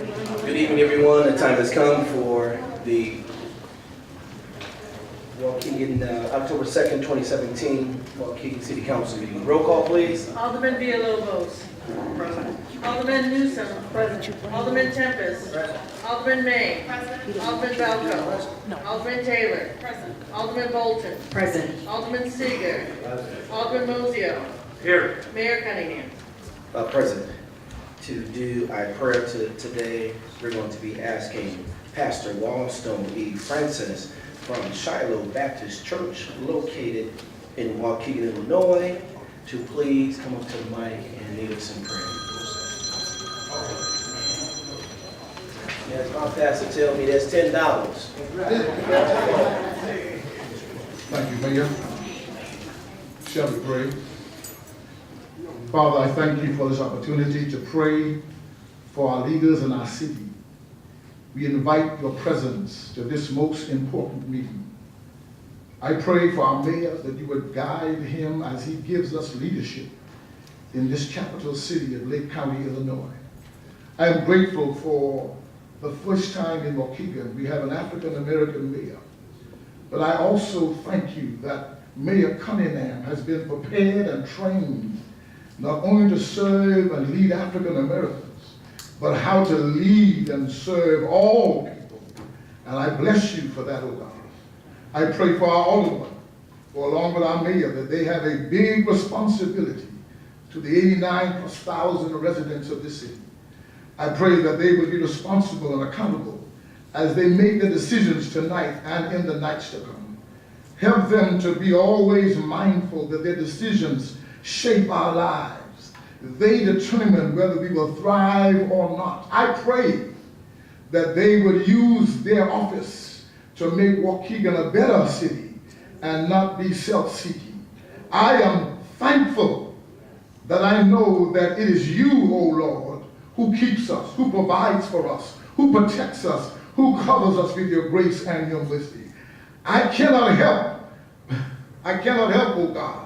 Good evening, everyone. The time has come for the Waukegan, October 2nd, 2017, Waukegan City Council meeting. Roll call, please. Alderman Villalobos. Present. Alderman Newsom. Present. Alderman Tempest. Present. Alderman May. Present. Alderman Valco. No. Alderman Taylor. Present. Alderman Bolton. Present. Alderman Seager. Present. Alderman Mozio. Here. Mayor Cunningham. Present. To do our prayer today, we're going to be asking Pastor Wallstone E. Francis from Shiloh Baptist Church, located in Waukegan, Illinois, to please come up to the mic and lead us in prayer. Yes, my pastor tell me that's $10. Thank you, Mayor. Shall we pray? Father, I thank you for this opportunity to pray for our leaders in our city. We invite your presence to this most important meeting. I pray for our mayor that you would guide him as he gives us leadership in this capital city of Lake County, Illinois. I am grateful for the first time in Waukegan we have an African-American mayor. But I also thank you that Mayor Cunningham has been prepared and trained not only to serve and lead African Americans, but how to lead and serve all people. And I bless you for that, O God. I pray for our aldermen, for along with our mayor, that they have a big responsibility to the 89,000+ residents of this city. I pray that they will be responsible and accountable as they make the decisions tonight and in the nights to come. Help them to be always mindful that their decisions shape our lives. They determine whether we will thrive or not. I pray that they would use their office to make Waukegan a better city and not be self-seeking. I am thankful that I know that it is you, O Lord, who keeps us, who provides for us, who protects us, who covers us with your grace and your mercy. I cannot help, O God,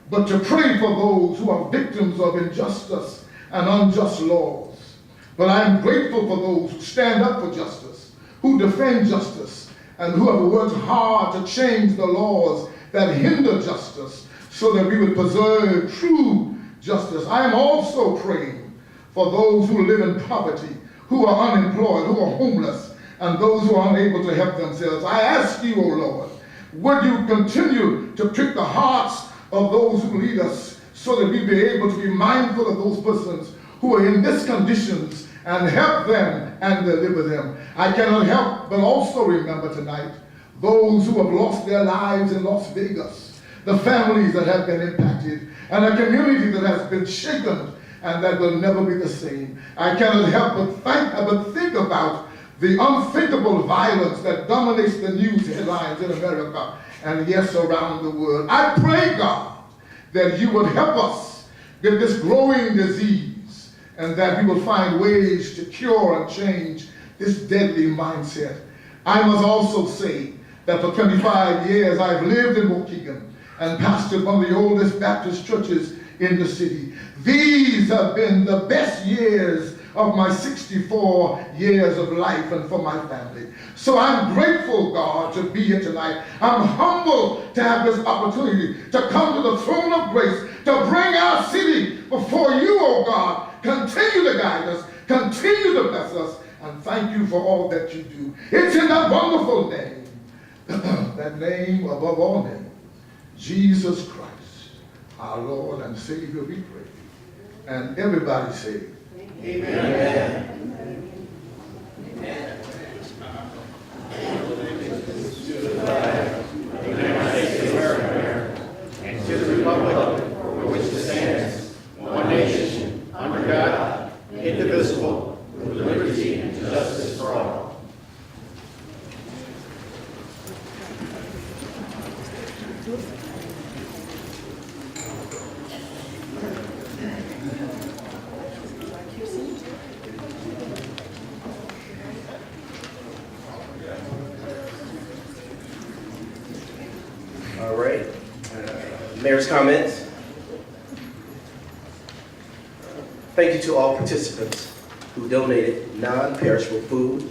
but to pray for those who are victims of injustice and unjust laws. But I am grateful for those who stand up for justice, who defend justice, and who have worked hard to change the laws that hinder justice so that we would preserve true justice. I am also praying for those who live in poverty, who are unemployed, who are homeless, and those who are unable to help themselves. I ask you, O Lord, would you continue to prick the hearts of those who lead us so that we be able to be mindful of those persons who are in these conditions and help them and deliver them. I cannot help but also remember tonight those who have lost their lives in Las Vegas, the families that have been impacted, and a community that has been shaken and that will never be the same. I cannot help but think about the unthinkable violence that dominates the news headlines in America and yes, around the world. I pray, God, that you would help us with this growing disease and that we will find ways to cure and change this deadly mindset. I must also say that for 25 years I've lived in Waukegan and pastored one of the oldest Baptist churches in the city. These have been the best years of my 64 years of life and for my family. So I'm grateful, God, to be here tonight. I'm humbled to have this opportunity to come to the throne of grace, to bring our city before you, oh God. Continue to guide us, continue to bless us, and thank you for all that you do. It's in that wonderful name, that name above all names, Jesus Christ, our Lord and Savior, we pray. And everybody say, Amen. Amen. Amen. To the flag of the United States of America and to the republic for which it stands, one nation, under God, indivisible, with liberty and justice for all. All right. Mayor's comments. Thank you to all participants who donated non-perishable food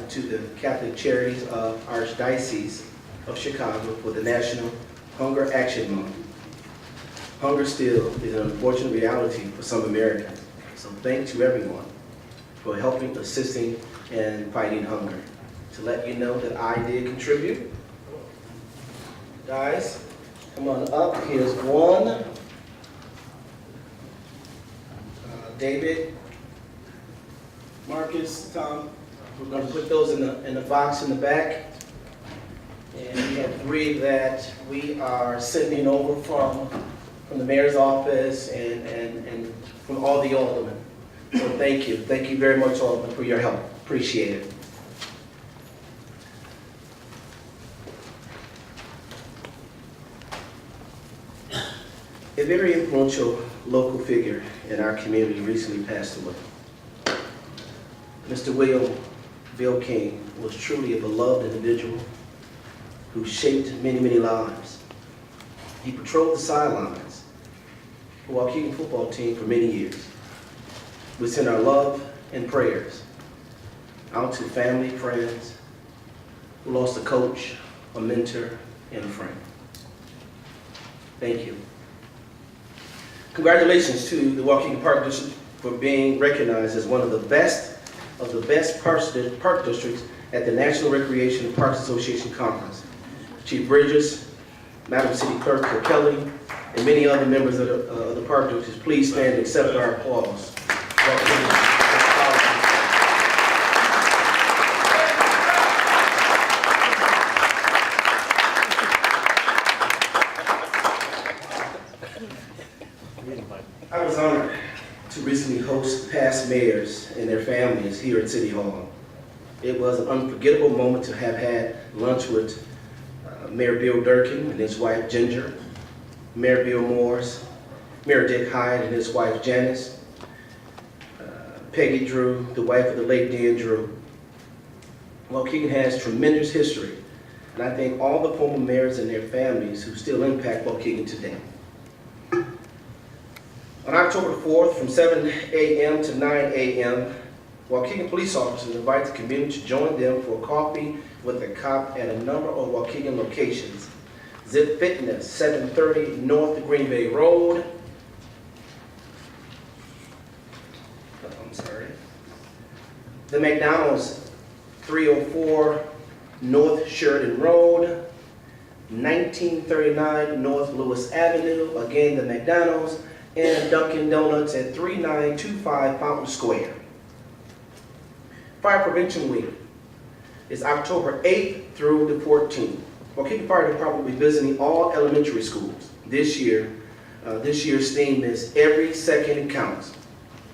to the Catholic Charities of Archdiocese of Chicago for the National Hunger Action Month. Hunger still is an unfortunate reality for some Americans, so thanks to everyone for helping, assisting, and fighting hunger. To let you know that I did contribute. Guys, come on up. Here's one. David, Marcus, Tom. We're going to put those in the box in the back. And we have 3 that we are sending over from the mayor's office and from all the aldermen. So thank you. Thank you very much, aldermen, for your help. Appreciate it. A very influential local figure in our community recently passed away. Mr. William Waukegan was truly a beloved individual who shaped many, many lives. He patrolled the sidelines for the Waukegan football team for many years. We send our love and prayers out to family, friends who lost a coach, a mentor, and a friend. Thank you. Congratulations to the Waukegan Park District for being recognized as one of the best park districts at the National Recreation and Parks Association Conference. Chief Bridges, Madam City Clerk Kelly, and many other members of the park district, please stand and accept our applause. I was honored to recently host past mayors and their families here at City Hall. It was an unforgettable moment to have had lunch with Mayor Bill Durkin and his wife Ginger, Mayor Bill Morris, Mayor Dick Hyde and his wife Janice, Peggy Drew, the wife of the late Dan Drew. Waukegan has tremendous history, and I thank all the former mayors and their families who still impact Waukegan today. On October 4th, from 7 a.m. to 9 a.m., Waukegan police officers invite the community to join them for coffee with a cop at a number of Waukegan locations. Zip Fitness, 730 North Green Bay Road. The McDonald's, 304 North Sheridan Road. 1939 North Lewis Avenue, again the McDonald's, and Dunkin' Donuts at 3925 Fountain Square. Fire Prevention Week is October 8th through the 14th. Waukegan Fire Department will be visiting all elementary schools this year. This year's theme is Every Second Counts.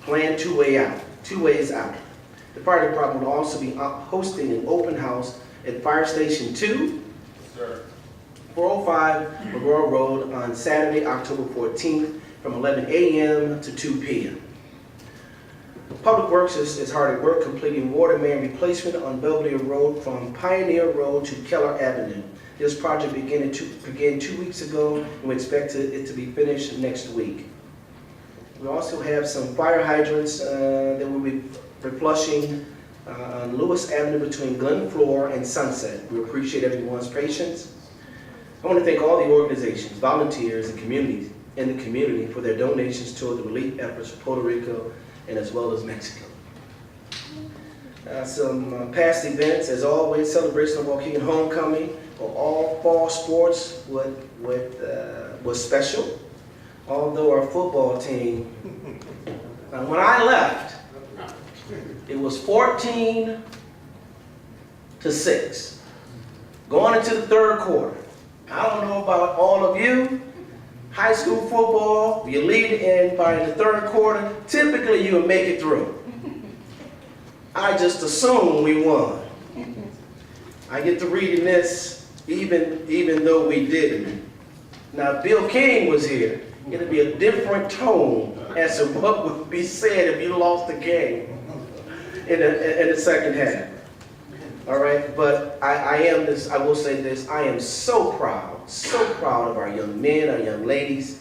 Plan 2 ways out. The fire department will also be hosting an open house at Fire Station 2, 405 McGraw Road on Saturday, October 14th from 11 a.m. to 2 p.m. Public Works is hard at work completing water main replacement on Belvedere Road from Pioneer Road to Keller Avenue. This project began 2 weeks ago, and we expect it to be finished next week. We also have some fire hydrants that we'll be flushing on Lewis Avenue between Glen Floor and Sunset. We appreciate everyone's patience. I want to thank all the organizations, volunteers, and communities in the community for their donations toward the relief efforts for Puerto Rico and as well as Mexico. Some past events, as always, celebration of Waukegan Homecoming for all fall sports was special. Although our football team, when I left, it was 14-6. Going into the third quarter. I don't know about all of you. High school football, you lead in by the third quarter, typically you will make it through. I just assume we won. I get to reading this even though we didn't. Now, if Bill King was here, it'd be a different tone as to what would be said if you lost the game in the second half. All right, but I will say this, I am so proud of our young men, our young ladies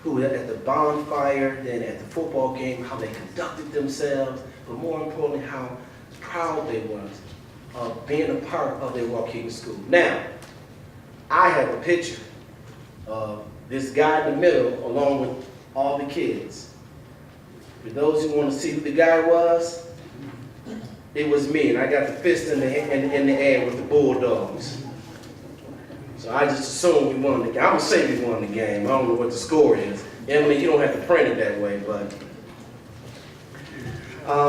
who were at the bonfire, then at the football game, how they conducted themselves, but more importantly, how proud they was of being a part of their Waukegan school. Now, I have a picture of this guy in the middle along with all the kids. For those who want to see who the guy was, it was me, and I got the fist in the air with the Bulldogs. So I just assumed we won the game. I'm gonna say we won the game. I don't know what the score is. Emily, you don't have to print it that way, but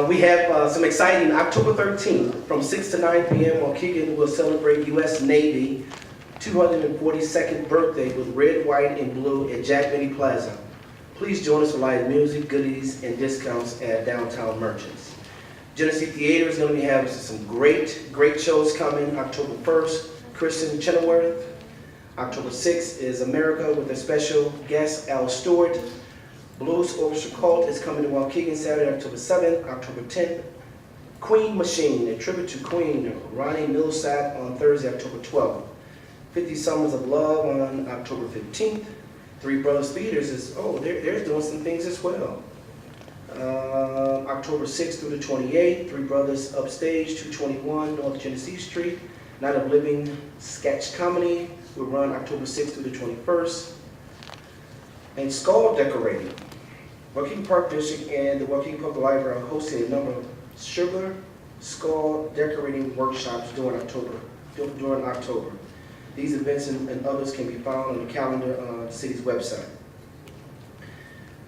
we have some exciting. October 13th from 6 to 9 p.m. Waukegan will celebrate U.S. Navy 242nd birthday with red, white, and blue at Jack Benny Plaza. Please join us for live music, goodies, and discounts at Downtown Merchants. Genesee Theater is going to be having some great shows coming. October 1st, Kristen Chenoweth. October 6th is America with a special guest, Al Stewart. Blues Orchestra Cult is coming to Waukegan Saturday, October 7th. October 10th, Queen Machine, a tribute to Queen, Ronnie Millsap on Thursday, October 12th. 50 Summers of Love on October 15th. Three Brothers Theaters is, they're doing some things as well. October 6th through the 28th, Three Brothers Upstage, 221 North Genesee Street. Night of Living Sketch Comedy will run October 6th through the 21st. And Skull Decorating. Waukegan Park District and the Waukegan Public Library are hosting a number of sugar skull decorating workshops during October. These events and others can be found on the calendar on the city's website.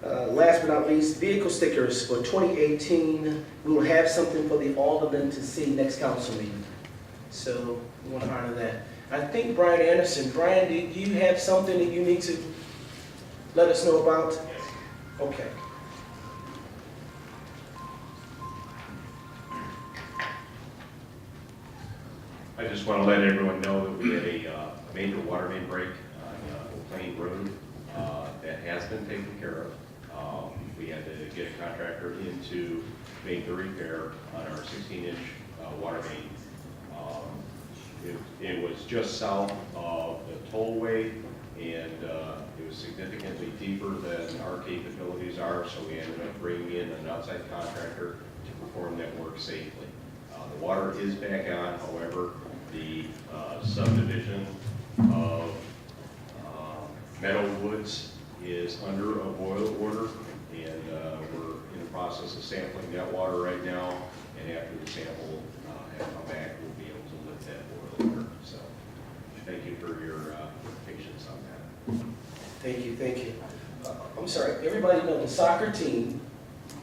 Last but not least, vehicle stickers for 2018. We will have something for the aldermen to see next council meeting. So we want to honor that. I think Brian Anderson. Brian, do you have something that you need to let us know about? Okay. I just want to let everyone know that we had a major water main break on Plain Road that has been taken care of. We had to get a contractor in to make the repair on our 16-inch water main. It was just south of the tollway, and it was significantly deeper than our capabilities are, so we ended up bringing in an outside contractor to perform that work safely. The water is back on, however, the subdivision of Meadowwoods is under a boil order, and we're in the process of sampling that water right now, and after the sample has come back, we'll be able to lift that boil order. So thank you for your patience on that. Thank you. I'm sorry, everybody know the soccer team,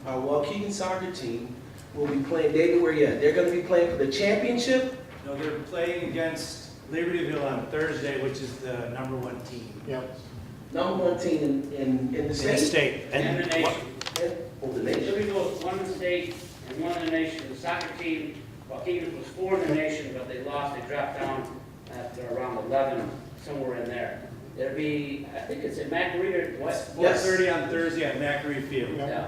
our Waukegan soccer team, will be playing, David, where you at? They're going to be playing for the championship? No, they're playing against Libertyville on Thursday, which is the #1 team. Yep. #1 team in the In the state? state. And the nation. Oh, the nation. Libertyville was one in the state and one in the nation. The soccer team, Waukegan was 4 in the nation, but they lost. They dropped down after around 11, somewhere in there. It'll be, I think it's at Macarita, what? 4:30 on Thursday at Macquarie Field. Yeah.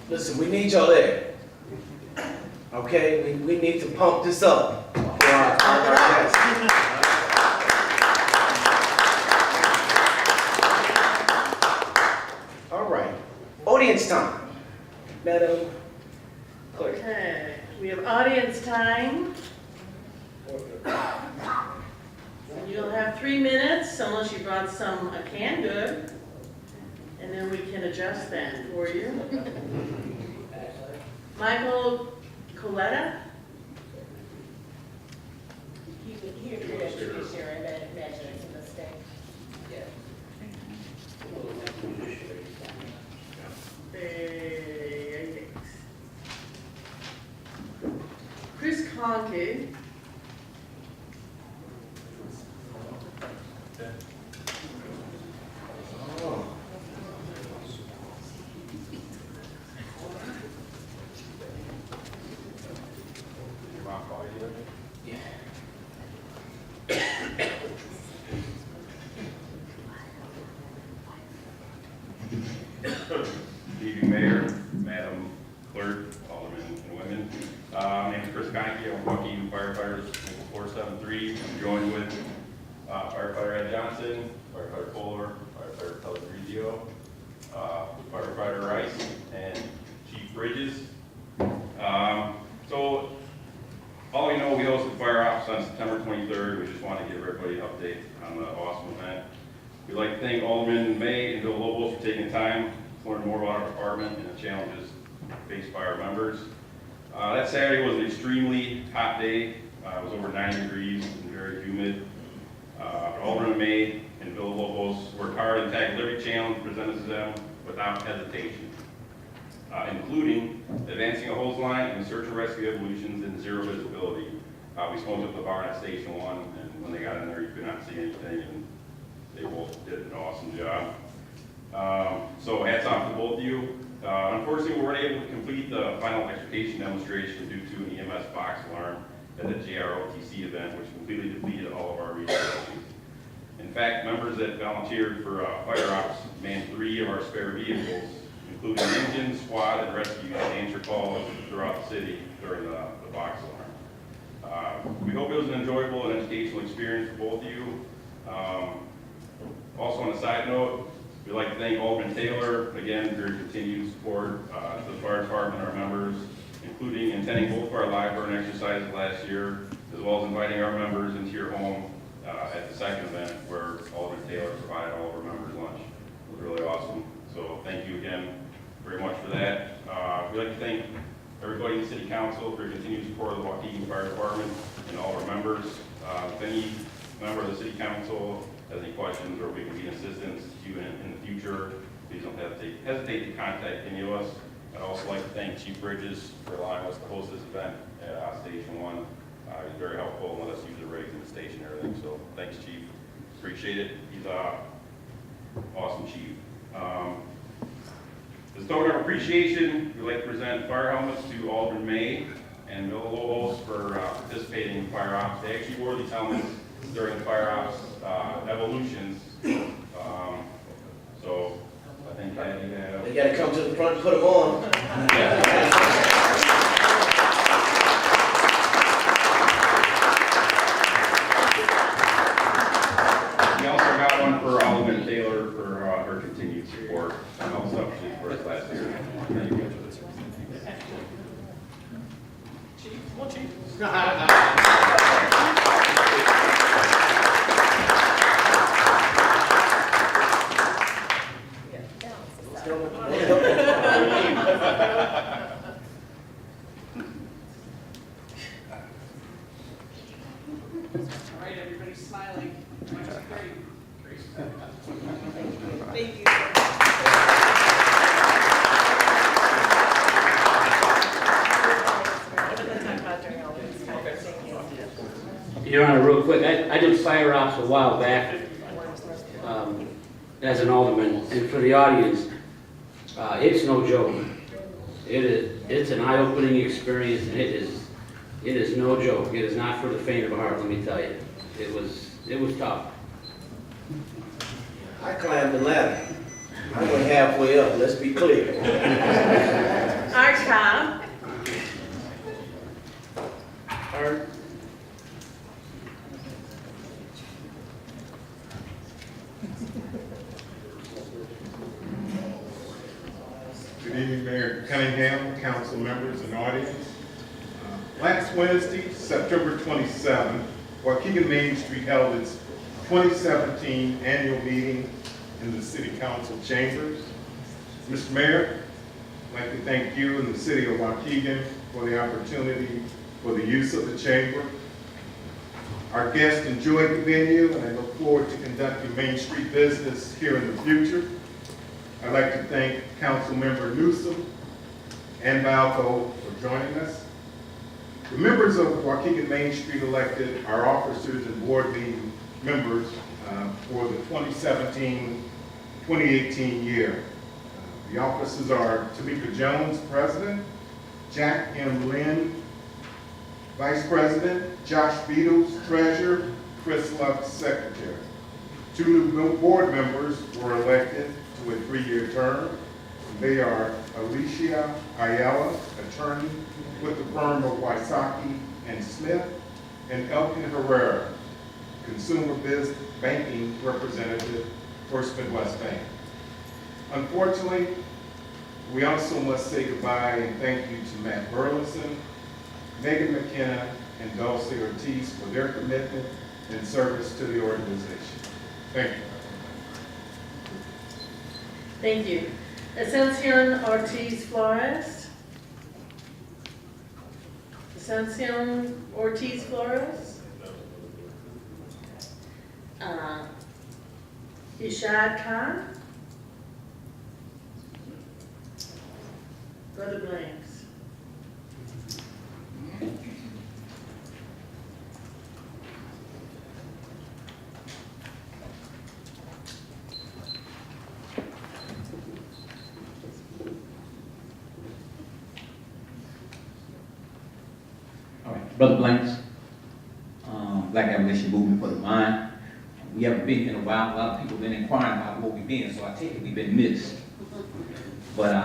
Listen, we need y'all there. Okay, we need to pump this up for our guests. All right, audience time. Madam Clerk. Okay, we have audience time. You'll have 3 minutes unless you brought a canned good, and then we can adjust that for you. Michael Coletta? He introduced here, I imagine it's a mistake. Chris Conkey. Oh. Yeah. Good evening, Mayor, Madam Clerk, Aldermen and women. My name is Chris Conkey. I'm Waukegan Firefighters, Local 473. I'm joined with firefighter Ed Johnson, firefighter Fuller, Third Pellegrizio, Firefighter Rice, and Chief Bridges. So all we know, we hosted Fire Ops on September 23rd. We just want to give everybody an update on the awesome event. We'd like to thank Alderman May and Bill Lobos for taking time to learn more about our department and the challenges faced by our members. That Saturday was an extremely hot day. It was over 90 degrees and very humid. Alderman May and Bill Lobos worked hard and tackled every challenge presented to them without hesitation, including advancing a hose line and search and rescue evolutions in zero visibility. We smoked up the barn at Station 1, and when they got in there, you could not see anything, and they both did an awesome job. So hats off to both of you. Unfortunately, we weren't able to complete the final extrication demonstration due to an EMS box alarm at the JROTC event, which completely depleted all of our resources. In fact, members that volunteered for Fire Ops manned 3 of our spare vehicles, including engine, squad, and rescue, to answer calls throughout the city during the box alarm. We hope it was an enjoyable and educational experience for both of you. Also, on a side note, we'd like to thank Alderman Taylor again for your continued support to the fire department and our members, including attending both of our live burn exercises last year, as well as inviting our members into your home at the second event where Alderman Taylor provided all of our members lunch. It was really awesome. So thank you again very much for that. We'd like to thank everybody in the City Council for your continued support of the Waukegan Fire Department and all of our members. If any member of the City Council has any questions or we can be an assistance to you in the future, please don't hesitate to contact any of us. I'd also like to thank Chief Bridges for allowing us to host this event at Station 1. He was very helpful and let us use the rigs in the station and everything. So thanks, Chief. Appreciate it. He's an awesome chief. As a token of appreciation, we'd like to present fire helmets to Alderman May and Bill Lobos for participating in Fire Ops. They actually wore these helmets during the Fire Ops evolutions. So I think They got to come to the front and put them on. We also got one for Alderman Taylor for her continued support and also for us last year. Thank you. All right, everybody's smiling. Which is great. Thank you. Your Honor, real quick, I did Fire Ops a while back as an alderman, and for the audience, it's no joke. It's an eye-opening experience, and it is no joke. It is not for the faint of heart, let me tell you. It was tough. I climbed the ladder. I went halfway up, let's be clear. All right, Tom. Art? Good evening, Mayor Cunningham, council members and audience. Last Wednesday, September 27, Waukegan Main Street held its 2017 annual meeting in the City Council chambers. Mr. Mayor, I'd like to thank you and the City of Waukegan for the opportunity for the use of the chamber. Our guests enjoyed the venue, and I look forward to conducting Main Street business here in the future. I'd like to thank Councilmember Newsom and Balco for joining us. The members of Waukegan Main Street elected our officers and board meeting members for the 2017-2018 year. The officers are Tamika Jones, President, Jack M. Lynn, Vice President, Josh Beatles, Treasurer, Chris Lux, Secretary. 2 new board members were elected to a 3-year term. They are Alicia Ayala, attorney with the firm of Wysocki and Smith, and Elkin Herrera, consumer business banking representative First Midwest Bank. Unfortunately, we also must say goodbye and thank you to Matt Burleson, Megan McKenna, and Dulcie Ortiz for their commitment and service to the organization. Thank you. Thank you. Ascension Ortiz Flores. Ascension Ortiz Flores. Ishad Khan. Go to blanks. All right, Brother Blanks, Black Abolition Movement for the Mind. We haven't been here in a while. A lot of people have been inquiring about where we've been, so I take it we've been missed. But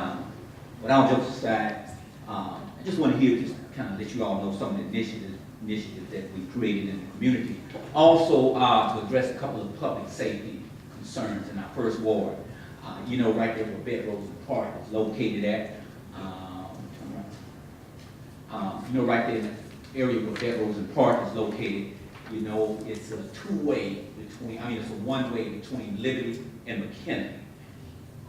all jokes aside, I just want to hear, just kind of let you all know some of the initiatives that we've created in the community. Also, to address a couple of public safety concerns in our first ward. You know, right there where Bedrose Park is located at. You know, right there in the area where Bedrose Park is located, you know, it's a two-way between, it's a one-way between Liberty and McKinney.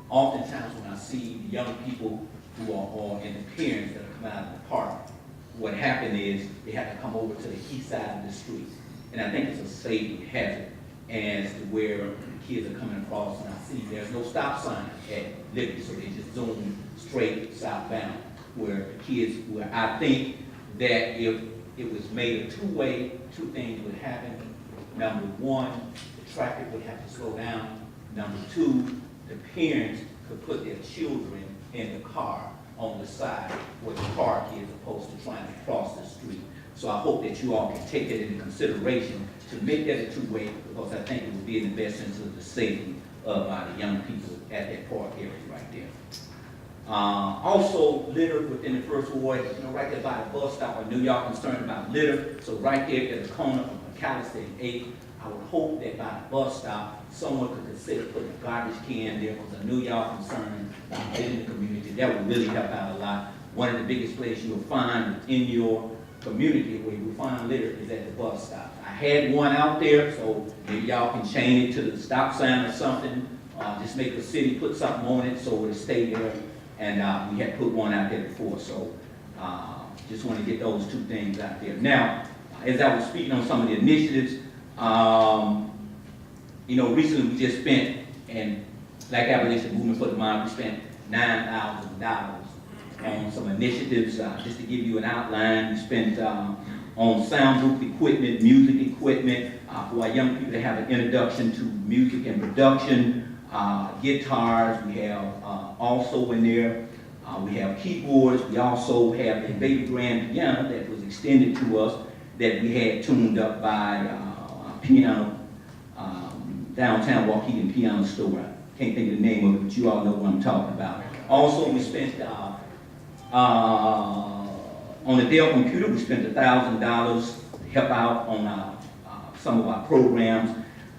Oftentimes when I see the young people who are in the parents that are coming out of the park, what happened is they have to come over to the east side of the street. And I think it's a safety hazard as to where kids are coming across, and I see there's no stop sign at Liberty, so they just zoom straight southbound, where I think that if it was made a two-way, two things would happen. Number one, the traffic would have to slow down. Number two, the parents could put their children in the car on the side where the park is, opposed to trying to cross the street. So I hope that you all can take that into consideration to make that a two-way, because I think it would be in the best interest of the safety of the young people at that park area right there. Also, litter within the first ward, you know, right there by the bus stop. I knew y'all concerned about litter, so right there at the corner of McAllister and 8, I would hope that by the bus stop, someone could consider putting a garbage can there, because I knew y'all concerned about litter in the community. That would really help out a lot. One of the biggest places you'll find in your community where you will find litter is at the bus stop. I had one out there, so maybe y'all can chain it to the stop sign or something. Just make the city put something on it so it'll stay there. And we had put one out there before, so just want to get those two things out there. Now, as I was speaking on some of the initiatives, you know, recently we just spent, and Black Abolition Movement for the Mind, we spent $9,000 on some initiatives. Just to give you an outline, we spent on sound booth equipment, music equipment, for our young people to have an introduction to music and production. Guitars, we have also in there, we have keyboards, we also have a baby grand piano that was extended to us that we had tuned up by a piano, downtown Waukegan piano store. I can't think of the name of it, but you all know what I'm talking about. Also, we spent, on the Dell computer, we spent $1,000 to help out on some of our programs,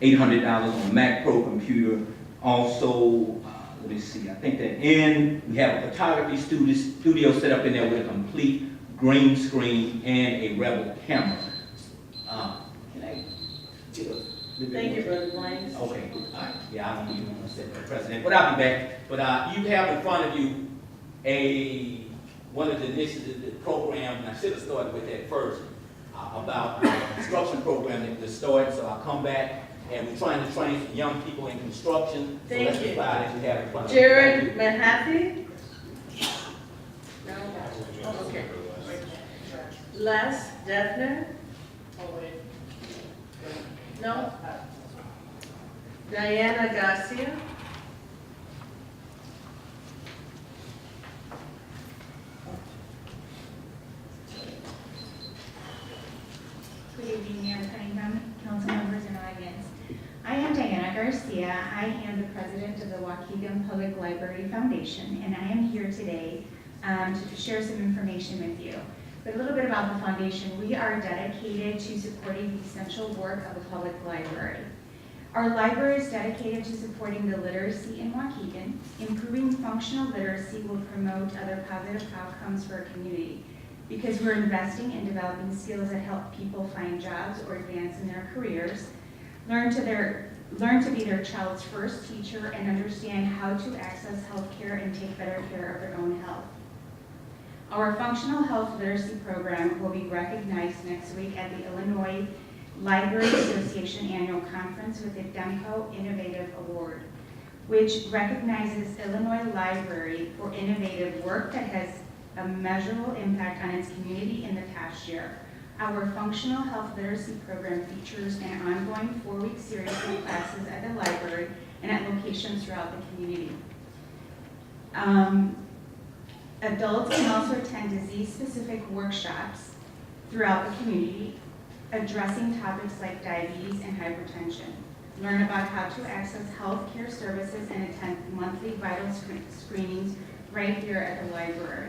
$800 on a Mac Pro computer. Also, let me see, I think that we have a photography studio set up in there with a complete green screen and a Rebel camera. Can I get a little bit Thank you, more? Brother Blanks. Okay, all right. Yeah, I don't even want to set the precedent, but I'll be back. But you have in front of you one of the initiatives, the program, and I should have started with that first, about the construction program that just started, so I'll come back. And we're trying to train some young people in construction. Thank so that's you. the slide that you have in front of you. Jared Mahaffey? No? Okay. Les Defner? No? Diana Garcia? Good evening, Mayor Cunningham, council members, and audience. I am Diana Garcia. I am the president of the Waukegan Public Library Foundation, and I am here today to share some information with you. But a little bit about the foundation. We are dedicated to supporting the essential work of the public library. Our library is dedicated to supporting the literacy in Waukegan. Improving functional literacy will promote other positive outcomes for our community because we're investing in developing skills that help people find jobs or advance in their careers, learn to be their child's first teacher, and understand how to access health care and take better care of their own health. Our functional health literacy program will be recognized next week at the Illinois Library Association Annual Conference with the DEMCO Innovative Award, which recognizes Illinois Library for innovative work that has a measurable impact on its community in the past year. Our functional health literacy program features an ongoing 4-week series of classes at the library and at locations throughout the community. Adults can also attend disease-specific workshops throughout the community addressing topics like diabetes and hypertension. Learn about how to access health care services and attend monthly vital screenings right here at the library.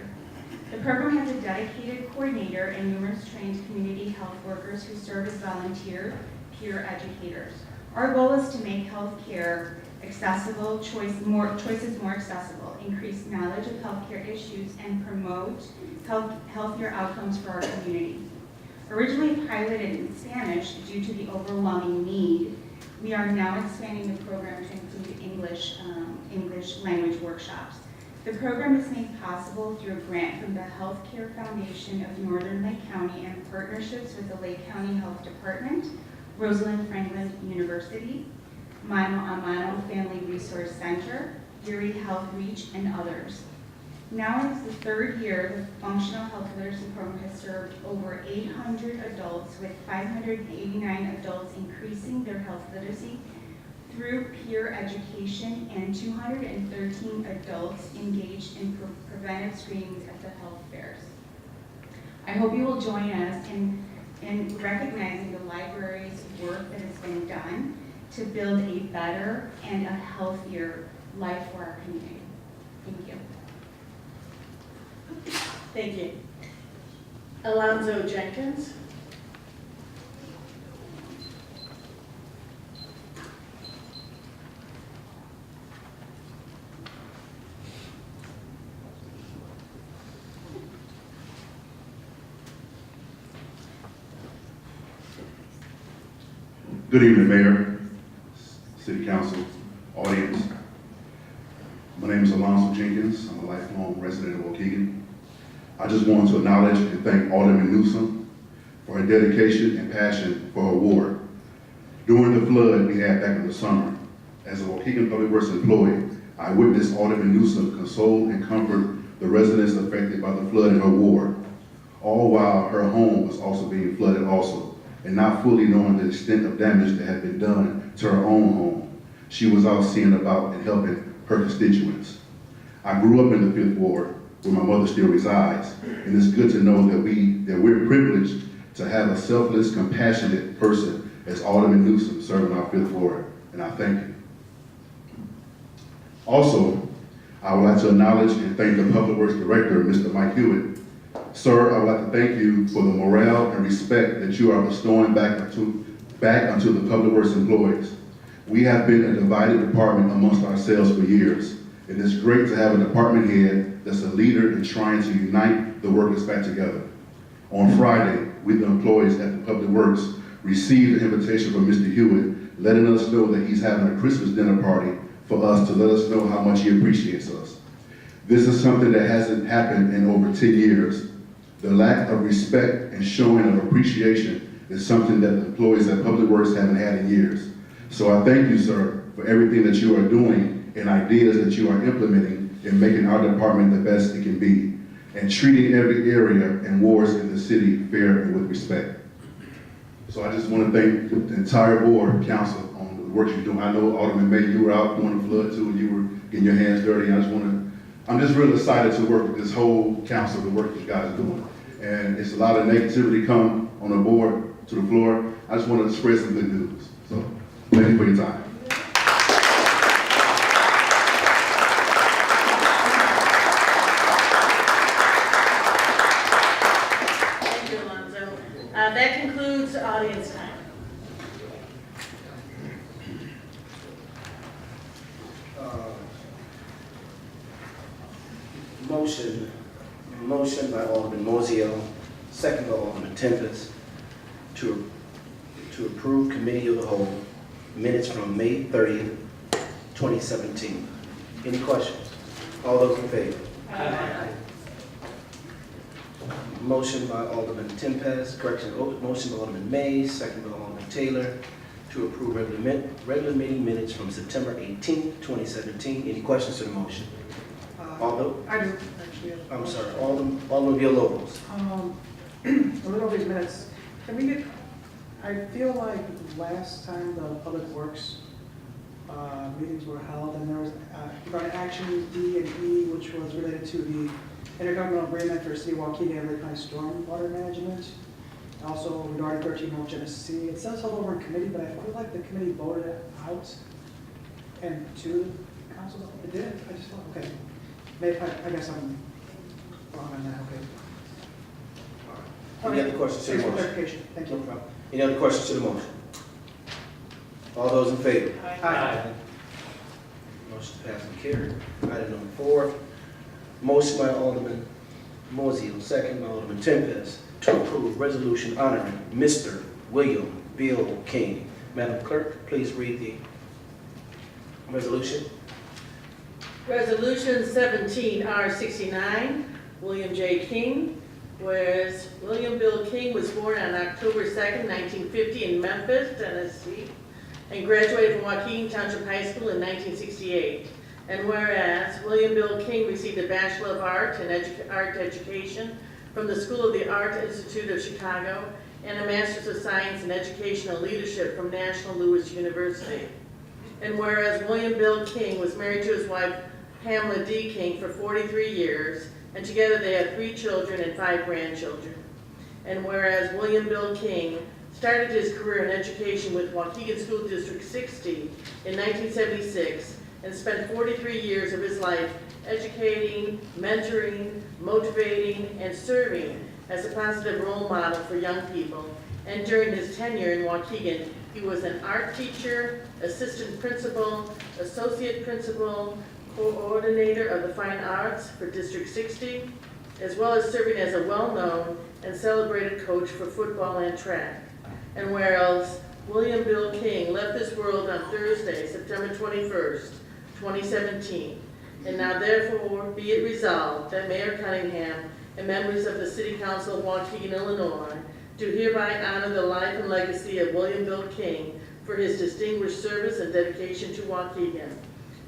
The program has a dedicated coordinator and numerous trained community health workers who serve as volunteer peer educators. Our goal is to make health care accessible, choices more accessible, increase knowledge of healthcare issues, and promote healthier outcomes for our community. Originally piloted in Spanish due to the overwhelming need, we are now expanding the program to include English language workshops. The program is made possible through a grant from the Healthcare Foundation of Northern Lake County and partnerships with the Lake County Health Department, Rosalind Franklin University, Mano a Mano Family Resource Center, Erie Health Reach, and others. Now in its the 3rd year, the Functional Health Literacy Program has served over 800 adults, with 589 adults increasing their health literacy through peer education and 213 adults engaged in preventive screenings at the health fairs. I hope you will join us in recognizing the library's work that has been done to build a better and a healthier life for our community. Thank you. Thank you. Alonzo Jenkins. Good evening, Mayor, City Council, audience. My name is Alonzo Jenkins. I'm a lifelong resident of Waukegan. I just want to acknowledge and thank Alderman Newsom for her dedication and passion for her ward. During the flood we had back in the summer, as a Waukegan Public Works employee, I witnessed Alderman Newsom console and comfort the residents affected by the flood in her ward, all while her home was also being flooded also, and not fully knowing the extent of damage that had been done to her own home. She was out seeing about and helping her constituents. I grew up in the 5th Ward, where my mother still resides, and it's good to know that we're privileged to have a selfless, compassionate person as Alderman Newsom serving our 5th Ward, and I thank you. Also, I would like to acknowledge and thank the Public Works Director, Mr. Mike Hewitt. Sir, I would like to thank you for the morale and respect that you are bestowing back onto the Public Works employees. We have been a divided department amongst ourselves for years. It is great to have a department head that's a leader in trying to unite the workers back together. On Friday, we, the employees at the Public Works, received an invitation from Mr. Hewitt, letting us know that he's having a Christmas dinner party for us to let us know how much he appreciates us. This is something that hasn't happened in over 10 years. The lack of respect and showing of appreciation is something that the employees at Public Works haven't had in years. So I thank you, sir, for everything that you are doing and ideas that you are implementing in making our department the best it can be, and treating every area and wards in the city fair and with respect. So I just want to thank the entire board, council, on the work you're doing. I know Alderman May, you were out during the flood too, and you were getting your hands dirty. I'm just really excited to work with this whole council, the work you guys are doing. And it's a lot of negativity come on the board to the floor. I just want to spread some good news. So thank you for your time. Thank you, Alonzo. That concludes audience time. Motion by Alderman Mozio, second by Alderman Tempest, to approve committee of the whole minutes from May 30th, 2017. Any questions? All those in favor? Motion by Alderman Tempest, motion by Alderman Mays, second by Alderman Taylor, to approve regular meeting minutes from September 18th, 2017. Any questions to the motion? Although, I do, actually. I'm sorry, Alderman Villalobos. A little bit minutes. Can we get, I feel like last time the Public Works meetings were held, and there was regarding action D and E, which was related to the intergovernmental agreement for City of Waukegan and Lake County stormwater management. Also regarding 13 North Genesee. It says held over in committee, but I feel like the committee voted it out. And to the council, it did? I just thought, okay. Maybe, I guess I'm wrong on that, okay. Any other questions to the Thanks for motion? clarification. Thank No you. problem. Any other questions to the motion? All those in favor? Aye. Motion passed and carried. Item number 4, motion by Alderman Mozio, second by Alderman Tempest, to approve resolution honoring Mr. William Bill King. Madam Clerk, please read the resolution. Resolution 17R69, William J. King. Whereas William Bill King was born on October 2nd, 1950 in Memphis, Tennessee, and graduated from Waukegan Township High School in 1968. And whereas William Bill King received a Bachelor of Art in Art Education from the School of the Art Institute of Chicago and a Master's of Science in Educational Leadership from National Louis University. And whereas William Bill King was married to his wife Pamela D. King for 43 years, and together they have 3 children and 5 grandchildren. And whereas William Bill King started his career in education with Waukegan School District 60 in 1976 and spent 43 years of his life educating, mentoring, motivating, and serving as a positive role model for young people. And during his tenure in Waukegan, he was an art teacher, assistant principal, associate principal, coordinator of the fine arts for District 60, as well as serving as a well-known and celebrated coach for football and track. And whereas William Bill King left this world on Thursday, September 21st, 2017, and now therefore be it resolved that Mayor Cunningham and members of the City Council of Waukegan, Illinois, do hereby honor the life and legacy of William Bill King for his distinguished service and dedication to Waukegan.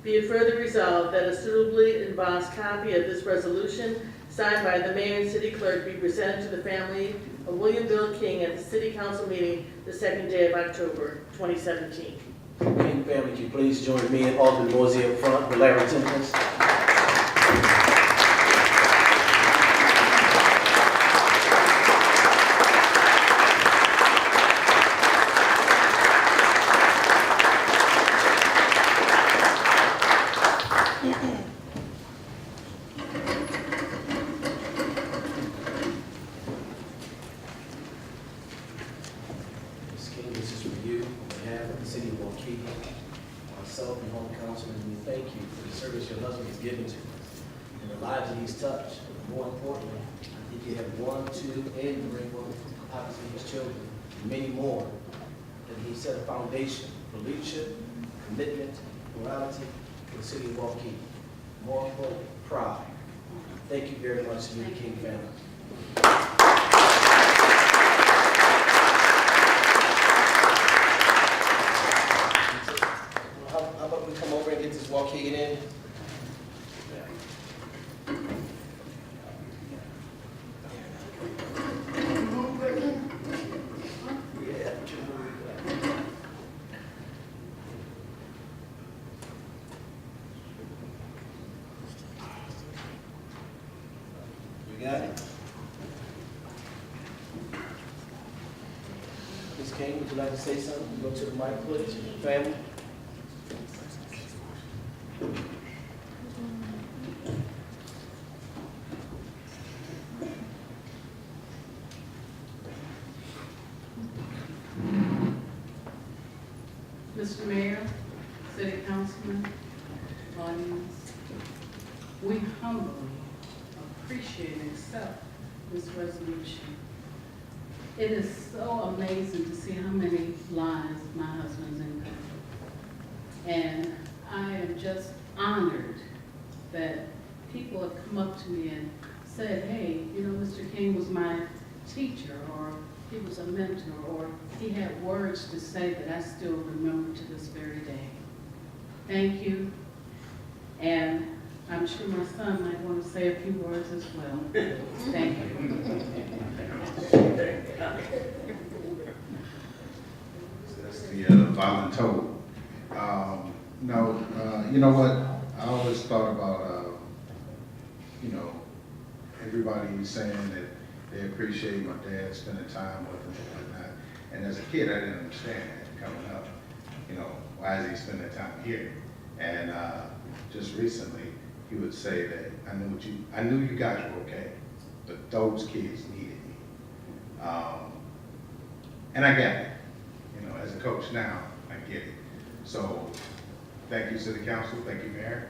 Be it further resolved that a suitably embossed copy of this resolution, signed by the mayor and city clerk, be presented to the family of William Bill King at the city council meeting the 2nd day of October, 2017. King family, can you please join me and Alderman Mozio up front with Larry Tempest? Ms. King, this is for you on behalf of the city of Waukegan, myself and home councilman, we thank you for the service your husband has given to us and the lives that he's touched. But more importantly, I think you have 1, 2, and great one, obviously his children, and many more. And he set a foundation for leadership, commitment, morality for the city of Waukegan. More importantly, pride. Thank you very much to the King family. How about we come over and get this Waukegan in? You got it? Ms. King, would you like to say something? Go to the mic, please, family. Mr. Mayor, City Councilman, audience, we humbly appreciate and accept this resolution. It is so amazing to see how many lives my husband's impacted. And I am just honored that people have come up to me and said, hey, you know, Mr. King was my teacher, or he was a mentor, or he had words to say that I still remember to this very day. Thank you. And I'm sure my son might want to say a few words as well. Thank you. That's the voluntold. No, you know what? I always thought about, you know, everybody saying that they appreciate my dad spending time with them and whatnot. And as a kid, I didn't understand that coming up. You know, why is he spending time here? And just recently, he would say that I knew you guys were okay, but those kids needed me. And I get it. You know, as a coach now, I get it. So, thank you, City Council. Thank you, Mayor.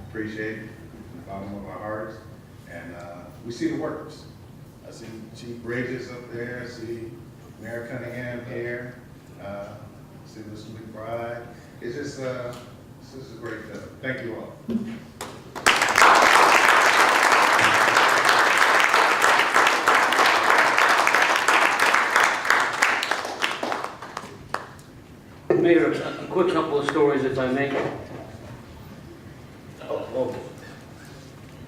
Appreciate it from the bottom of our hearts. And we see the workers. I see Chief Bridges up there. I see Mayor Cunningham here. See Mr. McBride. It's just, this is a great film. Thank you all. Mayor, a quick couple of stories, if I may.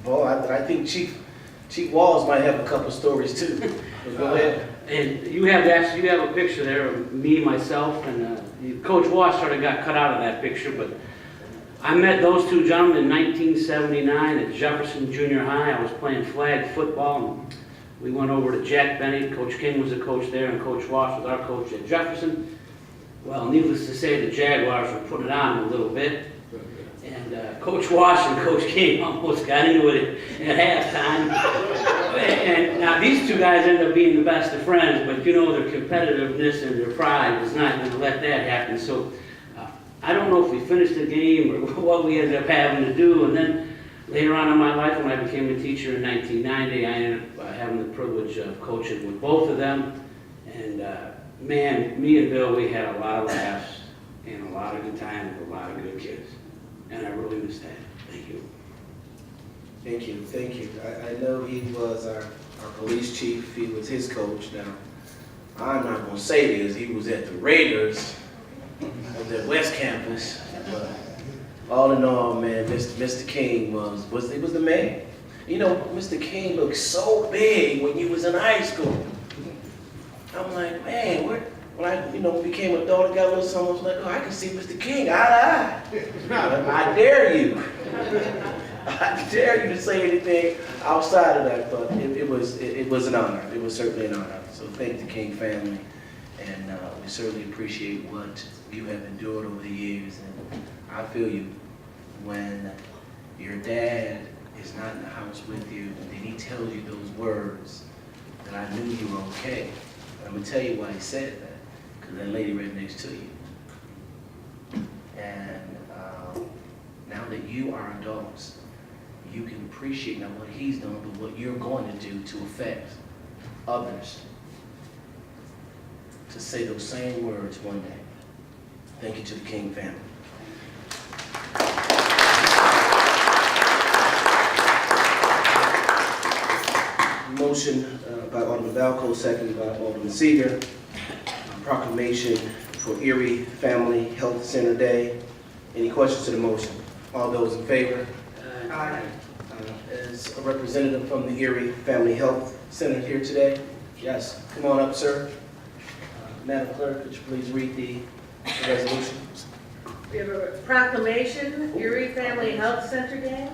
Well, I think Chief Walls might have a couple stories too. But go ahead. And you have a picture there of me, myself, and Coach Wash sort of got cut out of that picture, but I met those two gentlemen in 1979 at Jefferson Junior High. I was playing flag football, and we went over to Jack Benny. Coach King was the coach there, and Coach Wash was our coach at Jefferson. Well, needless to say, the Jaguars were putting it on a little bit. And Coach Wash and Coach King almost got into it at halftime. And now these two guys ended up being the best of friends, but you know, their competitiveness and their pride was not going to let that happen. So I don't know if we finished the game or what we ended up having to do. And then later on in my life, when I became a teacher in 1990, I ended up having the privilege of coaching with both of them. And man, me and Bill, we had a lot of laughs and a lot of good times with a lot of good kids. And I really miss that. Thank you. Thank you, thank you. I know he was our police chief. He was his coach. Now, I'm not going to say this. He was at the Raiders of the West Campus. But all in all, man, Mr. King was the man. You know, Mr. King looked so big when you was in high school. I'm like, man, when I became an adult and got a little something, I was like, oh, I can see Mr. King eye to eye. I dare you. I dare you to say anything outside of that, but it was an honor. It was certainly an honor. So thank the King family, and we certainly appreciate what you have endured over the years. And I feel you when your dad is not in the house with you, and he tells you those words that I knew you were okay. I'm gonna tell you why he said that, because that lady right next to you. And now that you are adults, you can appreciate not what he's done, but what you're going to do to affect others. To say those same words one day. Thank you to the King family. Motion by Alderman Valco, second by Alderman Seeger. Proclamation for Erie Family Health Center Day. Any questions to the motion? All those in favor? Aye. Is a representative from the Erie Family Health Center here today? Yes. Come on up, sir. Madam Clerk, could you please read the resolution? We have a proclamation, Erie Family Health Center Day.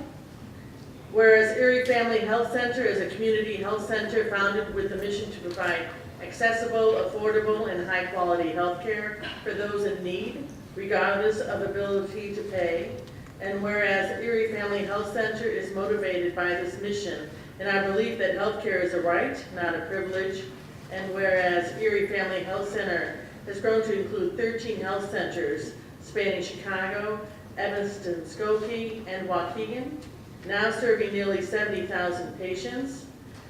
Whereas Erie Family Health Center is a community health center founded with the mission to provide accessible, affordable, and high-quality health care for those in need, regardless of ability to pay. And whereas Erie Family Health Center is motivated by this mission and our belief that health care is a right, not a privilege. And whereas Erie Family Health Center has grown to include 13 health centers spanning Chicago, Evanston, Skokie, and Waukegan. now serving nearly 70,000 patients.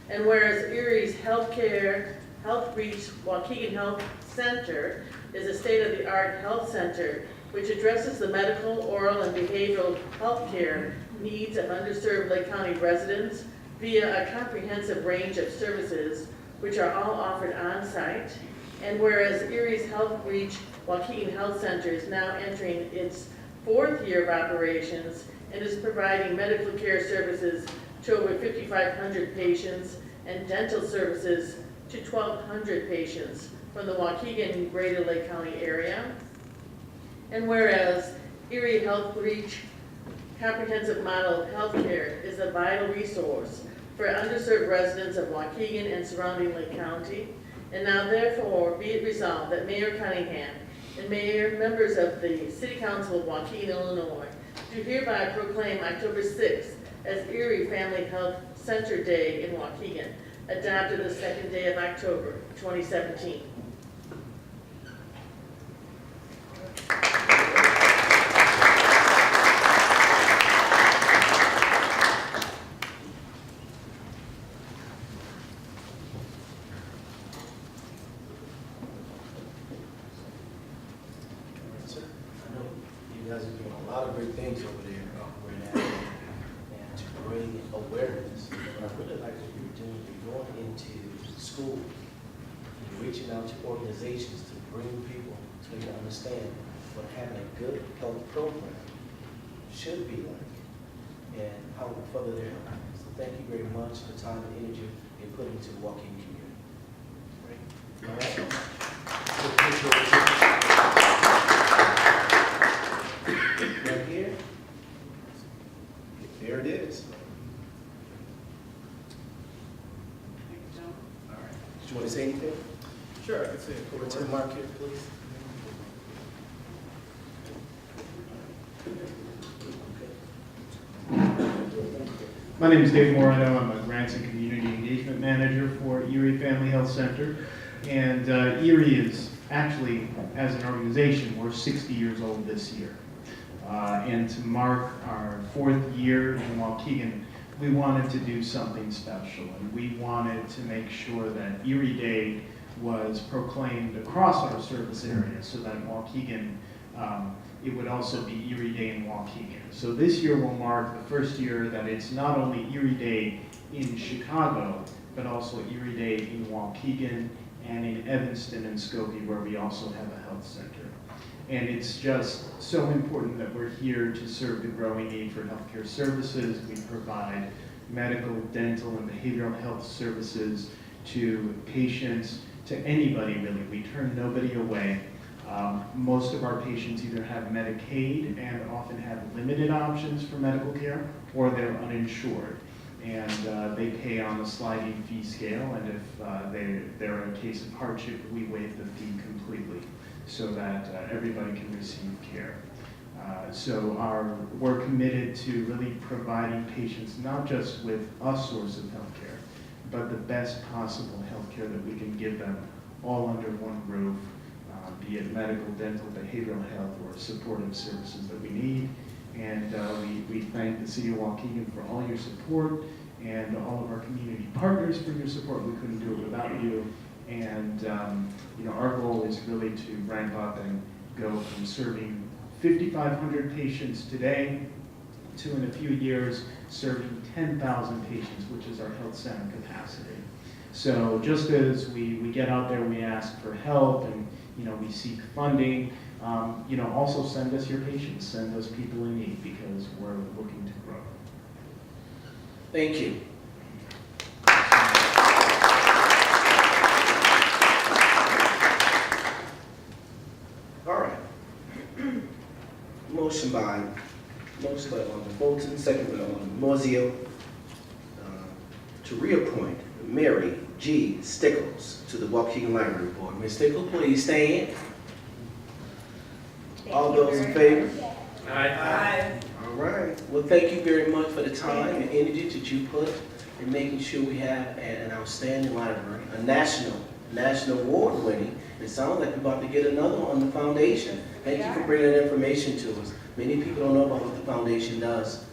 And whereas Erie's Health Reach Waukegan Health Center is a state-of-the-art health center which addresses the medical, oral, and behavioral health care needs of underserved Lake County residents via a comprehensive range of services which are all offered on-site. And whereas Erie's Health Reach Waukegan Health Center is now entering its 4th year of operations and is providing medical care services to over 5,500 patients and dental services to 1,200 patients from the Waukegan and Greater Lake County area. And whereas Erie Health Reach comprehensive model of healthcare is a vital resource for underserved residents of Waukegan and surrounding Lake County. And now therefore be it resolved that Mayor Cunningham and members of the City Council of Waukegan, Illinois, do hereby proclaim October 6th as Erie Family Health Center Day in Waukegan, adopted the 2nd day of October, 2017. You guys are doing a lot of great things over there where now and to bring awareness. What I really like what you're doing, you're going into school, you're reaching out to organizations to bring people so you understand what having a good health program should be like and how it will further their health. So thank you very much for the time and energy you put into the Waukegan community. All right. Right here. There it is. All right. Did you want to say anything? Sure, I can say it. Over to the mark here, please. My name is Dave Moreno. I'm a Grants and Community Engagement Manager for Erie Family Health Center. And Erie is actually, as an organization, we're 60 years old this year. And to mark our 4th year in Waukegan, we wanted to do something special. And we wanted to make sure that Erie Day was proclaimed across our service area so that in Waukegan, it would also be Erie Day in Waukegan. So this year will mark the 1st year that it's not only Erie Day in Chicago, but also Erie Day in Waukegan and in Evanston and Skokie, where we also have a health center. And it's just so important that we're here to serve the growing need for healthcare services. We provide medical, dental, and behavioral health services to patients, to anybody really. We turn nobody away. Most of our patients either have Medicaid and often have limited options for medical care, or they're uninsured. And they pay on a sliding fee scale, and if they're in a case of hardship, we waive the fee completely so that everybody can receive care. So we're committed to really providing patients not just with a source of health care, but the best possible health care that we can give them all under one roof, be it medical, dental, behavioral health, or supportive services that we need. And we thank the City of Waukegan for all your support and all of our community partners for your support. We couldn't do it without you. And our goal is really to ramp up and go from serving 5,500 patients today to, in a few years, serving 10,000 patients, which is our health center capacity. So just as we get out there, we ask for help and we seek funding, also send us your patients, send us people in need, because we're looking to grow. Thank you. All right. Motion by Alderman Bolton, second by Alderman Mozio, to reappoint Mary G. Stickles to the Waukegan Library Board. Ms. Stickles, please stand. All those in favor? Aye. All right. Well, thank you very much for the time and energy that you put in making sure we have an outstanding library, a national award winning. It sounds like we're about to get another one on the foundation. Thank you for bringing that information to us. Many people don't know about what the foundation does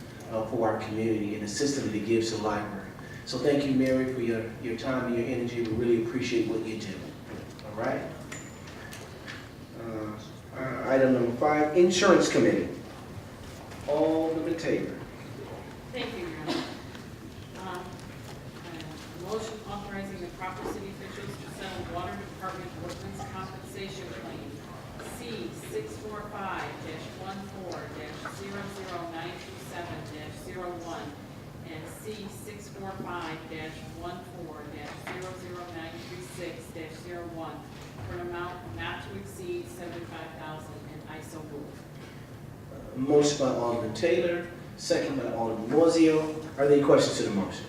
for our community and assisting the Gibson Library. So thank you, Mary, for your time and your energy. We really appreciate what you do. All right? Item number 5, Insurance Committee. Alderman Taylor. Thank you, Your Honor. Motion authorizing the proper city officials to settle water department workman's compensation claim C 645-14-00927-01 and C 645-14-00936-01 for an amount not to exceed $75,000, and I so move. Motion by Alderman Taylor, second by Alderman Moiseo. Are there any questions to the motion?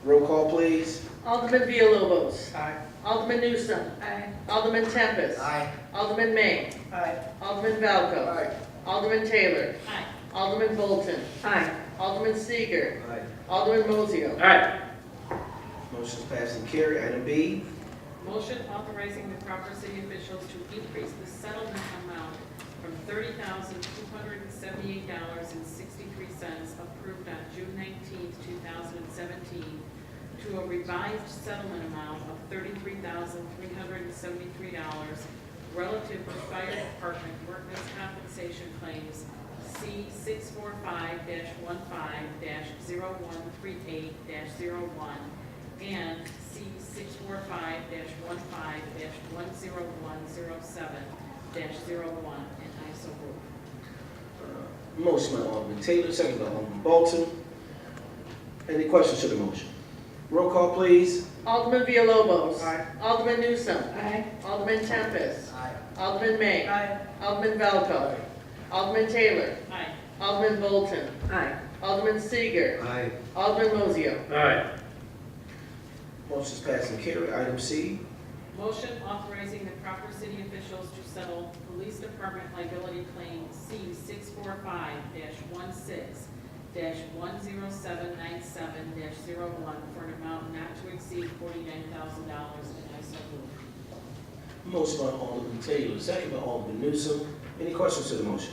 Roll call, please. Alderman Villalobos. Aye. Alderman Newsome. Aye. Alderman Tempest. Aye. Alderman May. Aye. Alderman Valco. Aye. Alderman Taylor. Aye. Alderman Bolton. Aye. Alderman Seager. Aye. Alderman Mozio. Aye. Motion's passed and carried. Item B. Motion authorizing the proper city officials to increase the settlement amount from $30,278.63 approved on June 19th, 2017 to a revised settlement amount of $33,373 relative to fire department workmen's compensation claims C 645-15-0138-01 and C 645-15-10107-01, and I so move. Motion by Alderman Taylor, second by Alderman Bolton. Any questions to the motion? Roll call, please. Alderman Villalobos. Aye. Alderman Newsome. Aye. Alderman Tempest. Aye. Alderman May. Aye. Alderman Valco. Alderman Taylor. Aye. Alderman Bolton. Aye. Alderman Seager. Aye. Alderman Mozio. Aye. Motion's passed and carried. Item C. Motion authorizing the proper city officials to settle police department liability claim C 645-16-10797-01 for an amount not to exceed $49,000, and I so move. Motion by Alderman Taylor, second by Alderman Newsome. Any questions to the motion?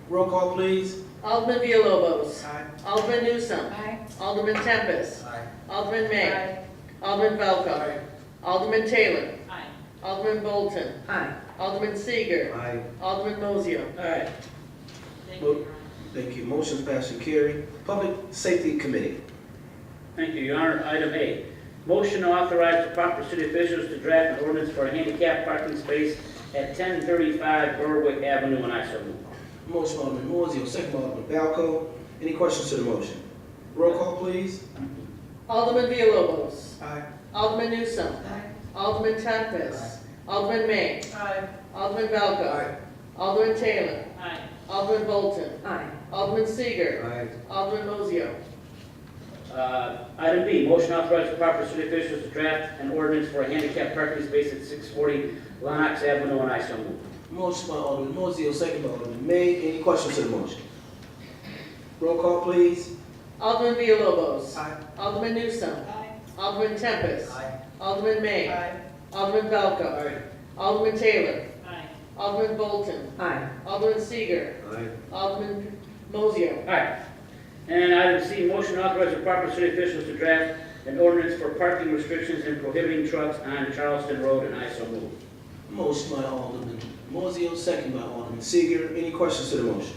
Roll call, please. Alderman Villalobos. Aye. Alderman Newsome. Aye. Alderman Tempest. Aye. Alderman May. Aye. Alderman Valco. Alderman Taylor. Aye. Alderman Bolton. Aye. Alderman Seager. Aye. Alderman Mozio. Aye. Thank you, Your Honor. Thank you. Motion's passed and carried. Public Safety Committee. Thank you, Your Honor. Item A, motion to authorize the proper city officials to draft an ordinance for a handicap parking space at 1035 Berwick Avenue, and I so move. Motion by Alderman Moiseo, second by Alderman Valco. Any questions to the motion? Roll call, please. Alderman Villalobos. Aye. Alderman Newsome. Aye. Alderman Tempest. Alderman May. Aye. Alderman Valco. Alderman Taylor. Aye. Alderman Bolton. Aye. Alderman Seager. Aye. Alderman Mozio. Item B, motion to authorize the proper city officials to draft an ordinance for a handicap parking space at 640 Lennox Avenue, and I so move. Motion by Alderman Moiseo, second by Alderman May. Any questions to the motion? Roll call, please. Alderman Villalobos. Aye. Alderman Newsome. Aye. Alderman Tempest. Alderman May. Aye. Alderman Valco. Alderman Taylor. Aye. Alderman Bolton. Aye. Alderman Seager. Alderman Mozio. Aye. And item C, motion to authorize the proper city officials to draft an ordinance for parking restrictions and prohibiting trucks on Charleston Road, and I so move. Motion by Alderman Moiseo, second by Alderman Seager. Any questions to the motion?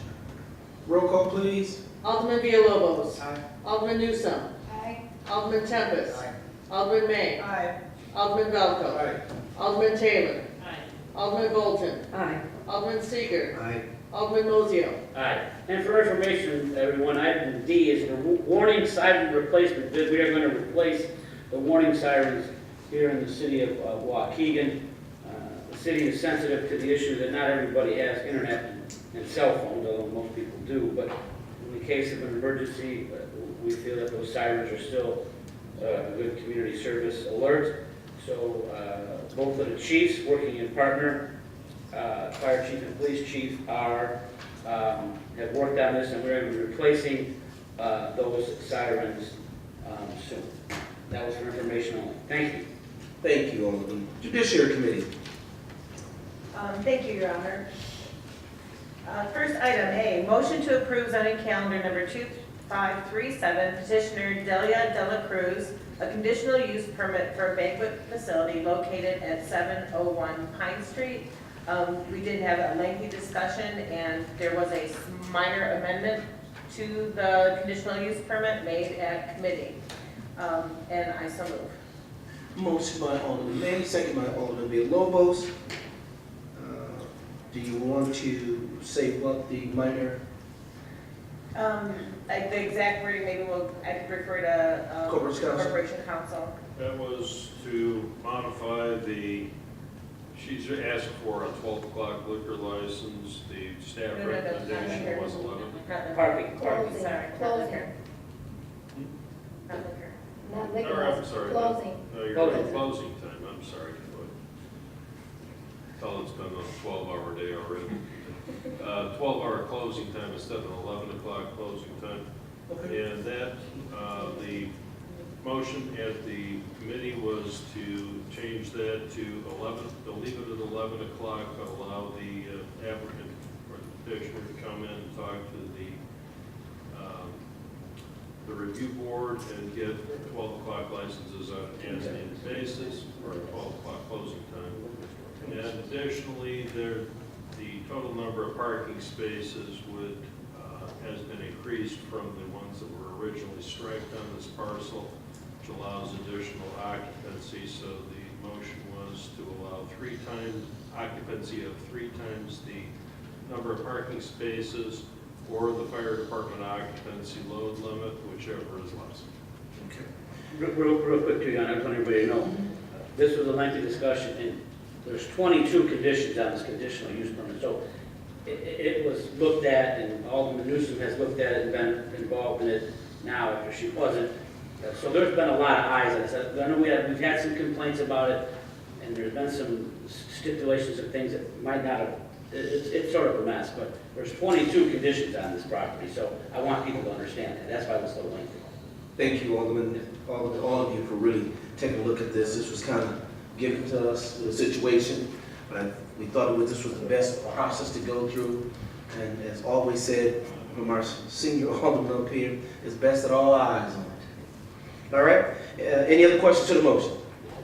Roll call, please. Alderman Villalobos. Aye. Alderman Newsome. Aye. Alderman Tempest. Alderman May. Aye. Alderman Valco. Alderman Taylor. Aye. Alderman Bolton. Aye. Alderman Seager. Aye. Alderman Mozio. Aye. And for information, everyone, item D is the warning siren replacement bid. We are going to replace the warning sirens here in the city of Waukegan. The city is sensitive to the issue that not everybody has internet and cell phones, although most people do. But in the case of an emergency, we feel that those sirens are still a good community service alert. So both of the chiefs, working in partner, fire chief and police chief, have worked on this, and we're going to be replacing those sirens soon. That was for information only. Thank you. Thank you, Alderman. Judiciary Committee. Thank you, Your Honor. First item A, motion to approve zoning calendar number 2537, petitioner Delia Dela Cruz, a conditional use permit for a banquet facility located at 701 Pine Street. We did have a lengthy discussion, and there was a minor amendment to the conditional use permit made at committee. And I so move. Motion by Alderman May, second by Alderman Villalobos. Do you want to say what the minor Like the exact wording, maybe I could refer to Corporation Council. That was to modify she's asked for a 12 o'clock liquor license. The staff recommendation was 11. Parking. Sorry, not liquor. Not liquor. Not liquor, Or, I'm sorry. closing. No, you're Closing. right, closing time, I'm sorry. Tell it's been a 12-hour day already. 12-hour closing time instead of 11 o'clock closing time. And that, the motion at the committee was to change that to 11, to leave it at 11 o'clock, allow the applicant or the petitioner to come in and talk to the review board and get 12 o'clock licenses on an as-needed basis for a 12 o'clock closing time. And additionally, the total number of parking spaces has been increased from the ones that were originally striped on this parcel, which allows additional occupancy. So the motion was to allow occupancy of 3 times the number of parking spaces, or the fire department occupancy load limit, whichever is less. Okay. Real quick too, John, I just want everybody to know, this was a lengthy discussion, and there's 22 conditions on this conditional use permit. So it was looked at, and Alderman Newsom has looked at it and been involved in it now after she wasn't. So there's been a lot of eyes on this. I know we've had some complaints about it, and there's been some stipulations of things that might not have, it's sort of a mess, but there's 22 conditions on this property, so I want people to understand that. That's why it was so lengthy. Thank you, Alderman, all of you for really taking a look at this. This was kind of given to us, the situation, but we thought this was the best process to go through. And as always said from our senior alderman up here, it's best that all eyes on it. All right, any other questions to the motion?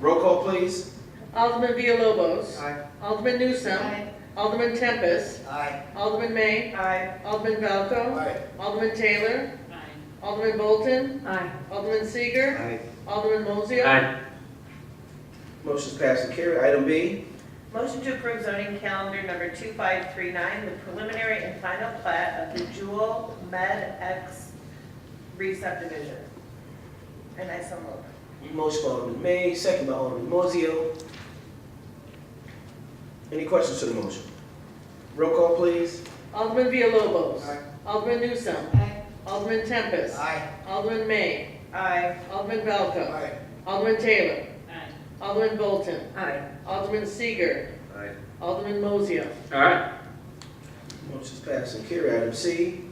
Roll call, please. Alderman Villalobos. Aye. Alderman Newsom. Aye. Alderman Tempest. Aye. Alderman May. Aye. Alderman Valco. Aye. Alderman Taylor. Aye. Alderman Bolton. Aye. Alderman Seager. Aye. Alderman Mozio. Aye. Motion's passed and carried. Item B. Motion to approve zoning calendar number 2539, the preliminary and final plat of the Jewel Med X re-subdivision. And I so move. Motion by Alderman May, second by Alderman Mozio. Any questions to the motion? Roll call, please. Alderman Villalobos. Aye. Alderman Newsom. Aye. Alderman Tempest. Aye. Alderman May. Aye. Alderman Valco. Aye. Alderman Taylor. Aye. Alderman Bolton. Aye. Alderman Seager. Aye. Alderman Mozio. All right. Motion's passed and carried. Item C.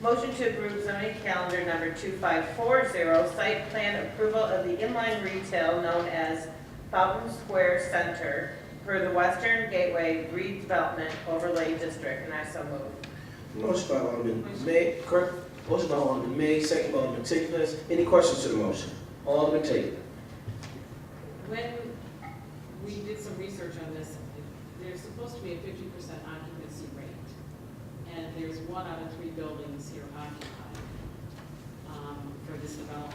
Motion to approve zoning calendar number 2540, site plan approval of the inline retail known as Fountain Square Center for the Western Gateway Redevelopment Overlay District, and I so move. Motion by Alderman May, correct? Motion by Alderman May, second by Alderman Taylor. Any questions to the motion? Alderman Taylor. When we did some research on this, there's supposed to be a 50% occupancy rate. And there's 1 out of 3 buildings here occupied for this development.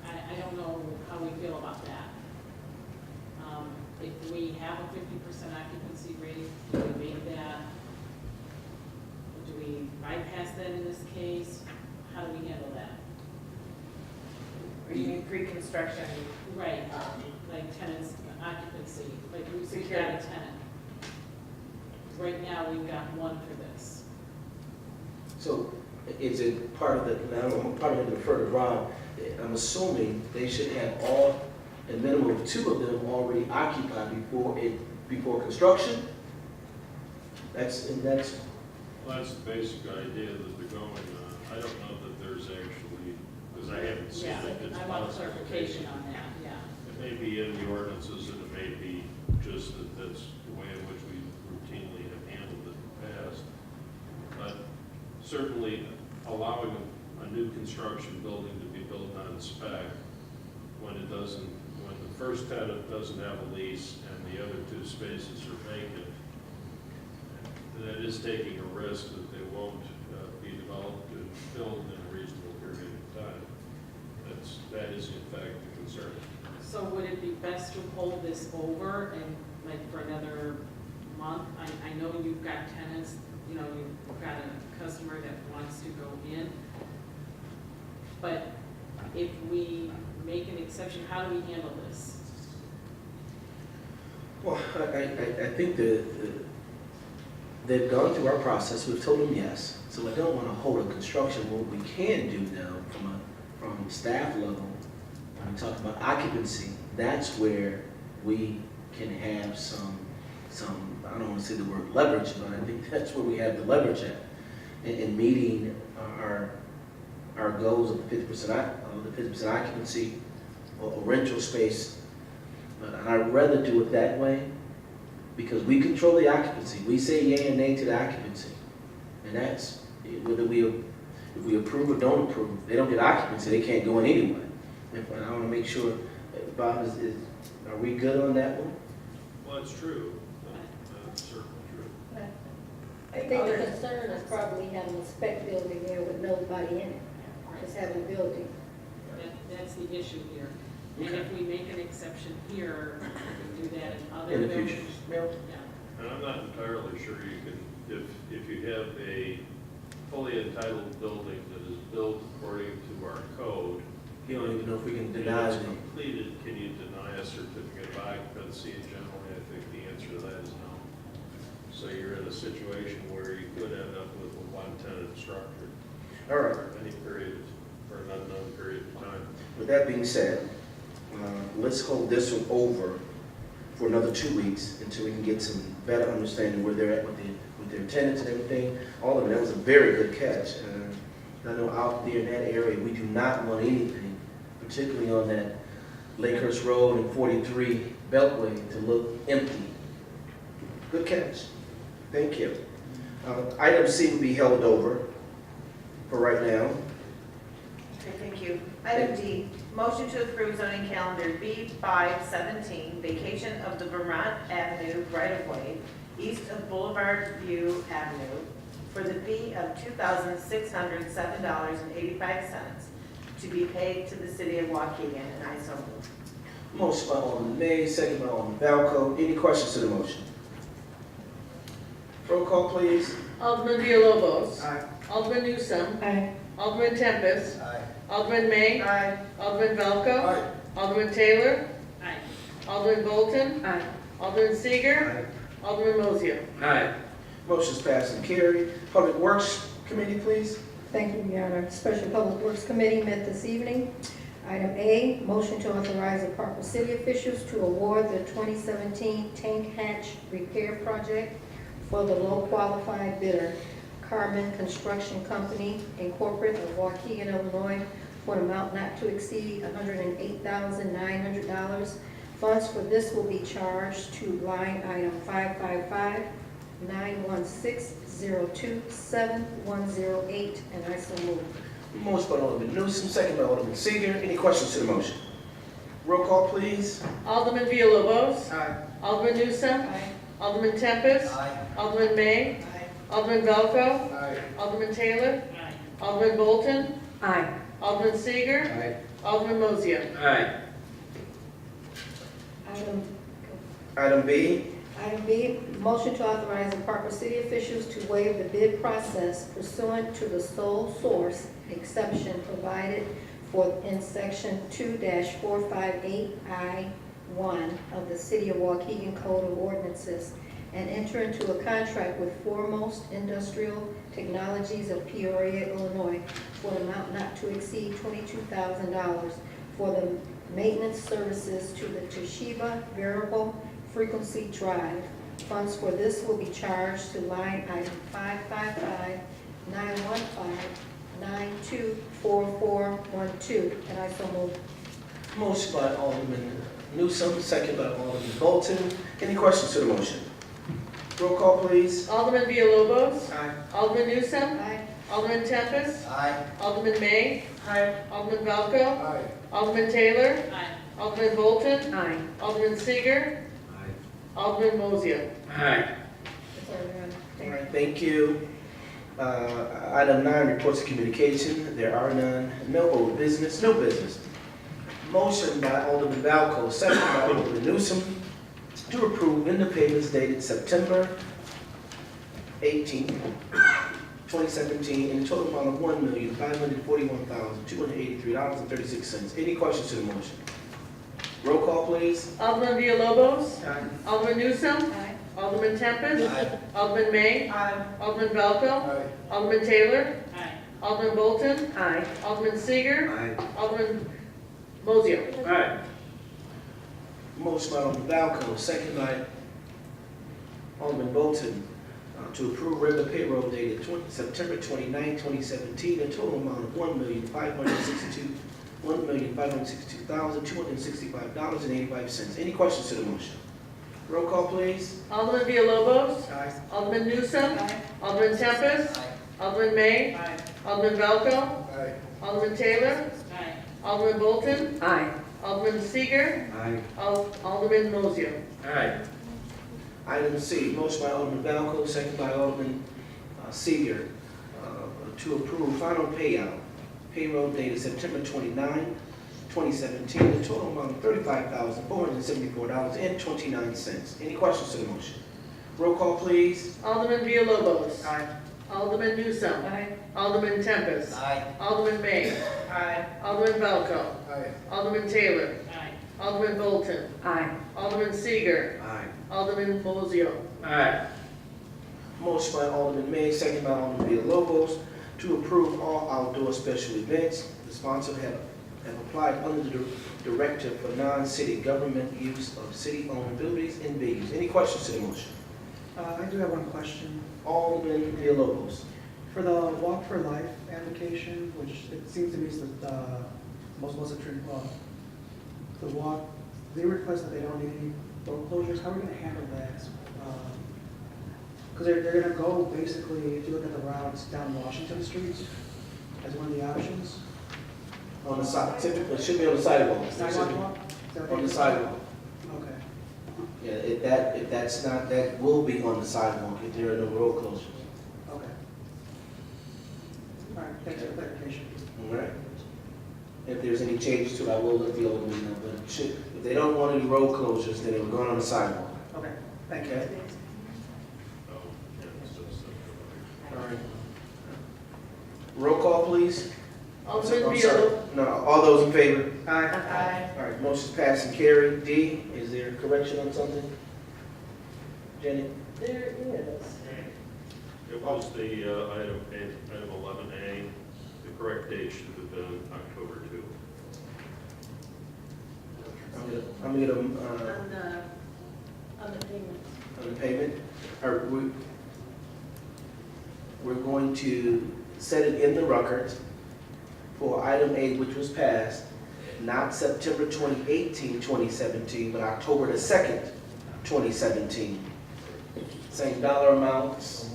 I don't know how we feel about that. If we have a 50% occupancy rate, do we make that, do we bypass that in this case? How do we handle that? Or you mean pre-construction? Right, like tenants occupancy, like we secured a tenant. Right now, we've got 1 for this. So is it part of the, now I'm part of the defer to Ron. I'm assuming they should have a minimum of 2 of them already occupied before construction? That's Well, that's the basic idea that they're going on. I don't know that there's actually, because I haven't seen Yeah, it. It's I want possible. clarification on that, yeah. It may be in the ordinances and it may be just that that's the way in which we routinely have handled it in the past. But certainly allowing a new construction building to be built on spec when it doesn't, when the first tenant doesn't have a lease and the other two spaces are vacant, that is taking a risk that they won't be developed and filled in a reasonable period of time. That is in fact the concern. So would it be best to hold this over and like for another month? I know you've got tenants, you know, you've got a customer that wants to go in. But if we make an exception, how do we handle this? Well, I think they've gone through our process, we've told them yes, so I don't want to hold a construction. What we can do now from staff level, when we talk about occupancy, that's where we can have some, I don't want to say the word leverage, but I think that's where we have the leverage at, in meeting our goals of the 50% occupancy or rental space. But I'd rather do it that way because we control the occupancy. We say yay and nay to the occupancy. And that's whether if we approve or don't approve. They don't get occupancy, they can't go in anyway. And I want to make sure, Bob, are we good on that one? Well, it's true. That's certainly true. I think the concern is probably having a spec building there with nobody in it. Just having a building. That's the issue here. And if we make an exception here, we can do that in other In the buildings. future. Yeah. And I'm not entirely sure you can, if you have a fully entitled building that is built according to our code. You don't even know if we can and deny it's it. completed, can you deny a certificate of occupancy? And generally, I think the answer to that is no. So you're in a situation where you could end up with a one-tenant structure. All right. For any period, for an unknown period of time. With that being said, let's hold this one over for another 2 weeks until we can get some better understanding where they're at with their tenants and everything. All of it, that was a very good catch. I know out there in that area, we do not want anything, particularly on that Lakehurst Road and 43 Beltway, to look empty. Good catch. Thank you. Item C will be held over for right now. Okay, thank you. Item D, motion to approve zoning calendar B517, vacation of the Vermont Avenue right-of-way east of Boulevard View Avenue for the fee of $2,607.85 to be paid to the city of Waukegan, and I so move. Motion by Alderman May, second by Alderman Valco. Any questions to the motion? Roll call, please. Alderman Villalobos. Aye. Alderman Newsome. Aye. Alderman Tempest. Aye. Alderman May. Aye. Alderman Valco. Aye. Alderman Taylor. Aye. Alderman Bolton. Aye. Alderman Seager. Alderman Mozio. Aye. Motion's passed and carried. Public Works Committee, please. Thank you, Your Honor. Special Public Works Committee met this evening. Item A, motion to authorize the proper city officials to award the 2017 tank hatch repair project for the low qualified bidder, Carbon Construction Company, Incorporated of Waukegan, Illinois, for an amount not to exceed $108,900. Funds for this will be charged to line item 555-916-02-7108, and I so move. Motion by Alderman Newsome, second by Alderman Seager. Any questions to the motion? Roll call, please. Alderman Villalobos. Aye. Alderman Newsome. Aye. Alderman Tempest. Aye. Alderman May. Aye. Alderman Valco. Aye. Alderman Taylor. Aye. Alderman Bolton. Aye. Alderman Seager. Aye. Alderman Mozio. Aye. Item Item B. Item B, motion to authorize the proper city officials to waive the bid process pursuant to the sole source exception provided for in section 2-458I1 of the City of Waukegan Code of Ordinances and enter into a contract with Foremost Industrial Technologies of Peoria, Illinois for an amount not to exceed $22,000 for the maintenance services to the Toshiba Variable Frequency Drive. Funds for this will be charged to line item 555-915-924412, and I so move. Motion by Alderman Newsom, second by Alderman Bolton. Any questions to the motion? Roll call, please. Alderman Villalobos. Aye. Alderman Newsom. Aye. Alderman Tempest. Aye. Alderman May. Aye. Alderman Valco. Aye. Alderman Taylor. Aye. Alderman Bolton. Aye. Alderman Seager. Alderman Mozio. All right, thank you. Item 9, reports of communication. There are none. No old business, no business. Motion by Alderman Valco, second by Alderman Newsom, to approve vendor payments dated September 18, 2017, in a total amount of $1,541,283.36. Any questions to the motion? Roll call, please. Alderman Villalobos. Aye. Alderman Newsom. Aye. Alderman Tempest. Aye. Alderman May. Aye. Alderman Valco. Alderman Taylor. Aye. Alderman Bolton. Aye. Alderman Seager. Aye. Alderman Mozio. Motion by Alderman Valco, second by Alderman Bolton, to approve regular payroll dated September 29, 2017, a total amount of $1,562,265.85. Any questions to the motion? Roll call, please. Alderman Villalobos. Aye. Alderman Newsom. Aye. Alderman Tempest. Alderman May. Aye. Alderman Valco. Aye. Alderman Taylor. Aye. Alderman Bolton. Aye. Alderman Seager. Aye. Alderman Mozio. Item C, motion by Alderman Valco, second by Alderman Seager, to approve final payout, payroll dated September 29, 2017, a total amount of $35,474.29. Any questions to the motion? Roll call, please. Alderman Villalobos. Aye. Alderman Newsom. Aye. Alderman Tempest. Aye. Alderman May. Aye. Alderman Valco. Aye. Alderman Taylor. Aye. Alderman Bolton. Aye. Alderman Seager. Aye. Alderman Mozio. Motion by Alderman May, second by Alderman Villalobos, to approve all outdoor special events. The sponsor have applied under the Director for Non-City Government Use of City-Owned Buildings and Venues. Any questions to the motion? I do have one question. Alderman Villalobos. For the Walk for Life application, which it seems to me is the most the walk, they request that they don't need any road closures. How are we gonna handle that? Because they're gonna go basically, if you look at the routes down Washington Street as one of the options. On the side, typically, it should be on the sidewalk. Sidewalk walk? Is that what On the they- sidewalk. Okay. Yeah, if that's not, that will be on the sidewalk if there are no road closures. Okay. All right, thanks for the clarification. All right? If there's any changes to it, I will let the Alderman know, but if they don't want any road closures, then it will go on the sidewalk. Okay, thank you. Okay? Oh, yeah, so it's, All right. Roll call, please. Alderman I'm sorry. Villalobos. No, all those in favor? Aye. All right, motion's passed and carried. D, is there a correction on something? Jenny? There is. It was the item 11A. The correct date should have been October 2. I'm gonna, On the payment. on the payment, we're going to set it in the record for item A, which was passed, not September 2018, 2017, but October the 2nd, 2017. Same dollar amounts.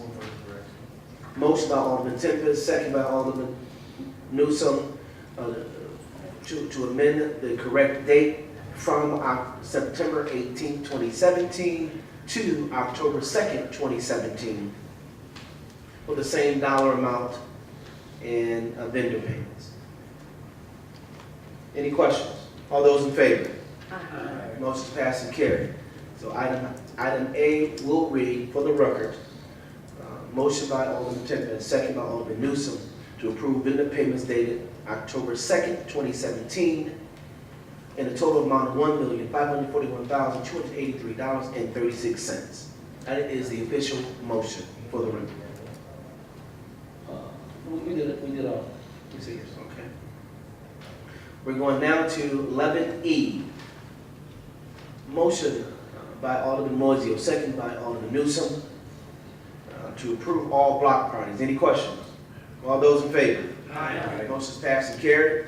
Motion by Alderman Tempest, second by Alderman Newsom, to amend the correct date from September 18, 2017 to October 2nd, 2017 for the same dollar amount and vendor payments. Any questions? All those in favor? Motion's passed and carried. So item A will read for the record, motion by Alderman Tempest, second by Alderman Newsom, to approve vendor payments dated October 2nd, 2017, in a total amount of $1,541,283.36. That is the official motion for the record. We did all. You see this, okay. We're going down to 11E. Motion by Alderman Mozio, second by Alderman Newsom, to approve all block parties. Any questions? All those in favor? Aye. Motion's passed and carried.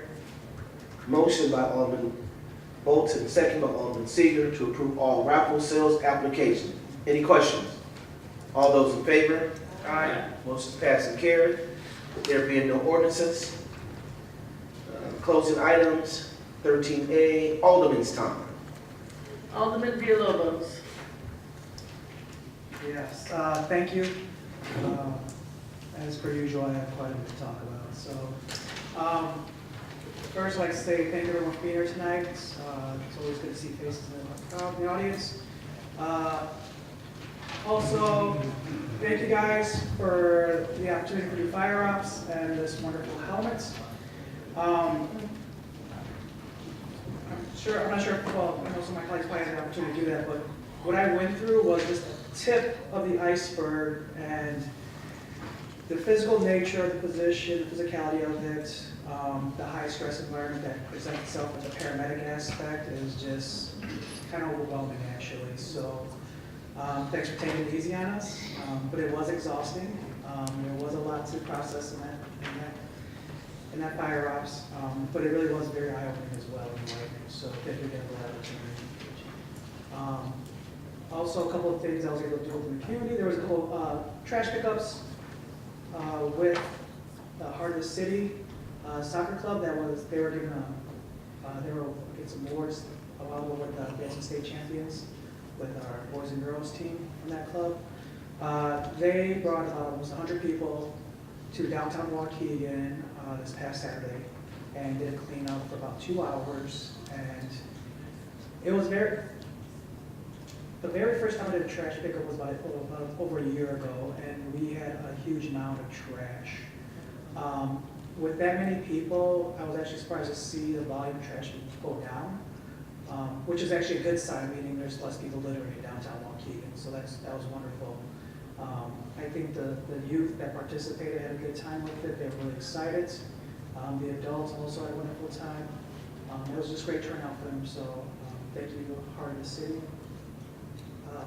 Motion by Alderman Bolton, second by Alderman Seager, to approve all raffle sales applications. Any questions? All those in favor? Aye. Motion's passed and carried. With there being no ordinances, closing items, 13A, Alderman's time. Alderman Villalobos. Yes, thank you. As per usual, I have quite a bit to talk about. So, first, I'd like to say thank you everyone for being here tonight. It's always good to see faces in the crowd, in the audience. Also, thank you guys for the opportunity for new fire-ups and this wonderful helmet. I'm not sure, well, I know some of my colleagues probably had the opportunity to do that, but what I went through was just a tip of the iceberg, and the physical nature of the position, the physicality of it, the high stress environment that presents itself as a paramedic aspect is just kind of overwhelming actually. So thanks for taking it easy on us, but it was exhausting. There was a lot to process in that fire ops, but it really was very eye-opening as well. So thank you again for that opportunity. Also, a couple of things I was able to do in the community. There was a couple trash pickups with the Heart of the City Soccer Club. They were getting some awards a while ago with the Dancing State Champions with our boys and girls team from that club. They brought about almost 100 people to downtown Waukegan this past Saturday and did a cleanup for about 2 hours. And it was the very first time I did a trash pickup was about over a year ago, and we had a huge amount of trash. With that many people, I was actually surprised to see the volume of trash go down, which is actually a good sign, meaning there's less people littering in downtown Waukegan, so that was wonderful. I think the youth that participated had a good time with it. They were really excited. The adults also had a wonderful time. It was just great turnout for them, so thank you, Heart of the City,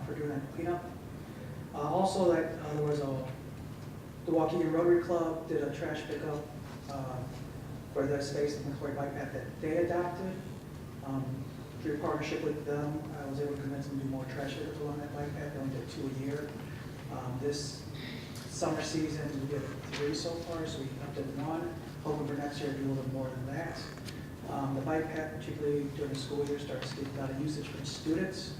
for doing that cleanup. Also, there was the Waukegan Rotary Club did a trash pickup for the space and McCoy bike path that they adopted. Through partnership with them, I was able to convince them to do more trash pickups along that bike path. They only did 2 a year. This summer season, we did 3 so far, so we upped it to 1. Hoping for next year to do a little more than that. The bike path, particularly during the school year, starts to get a lot of usage from students.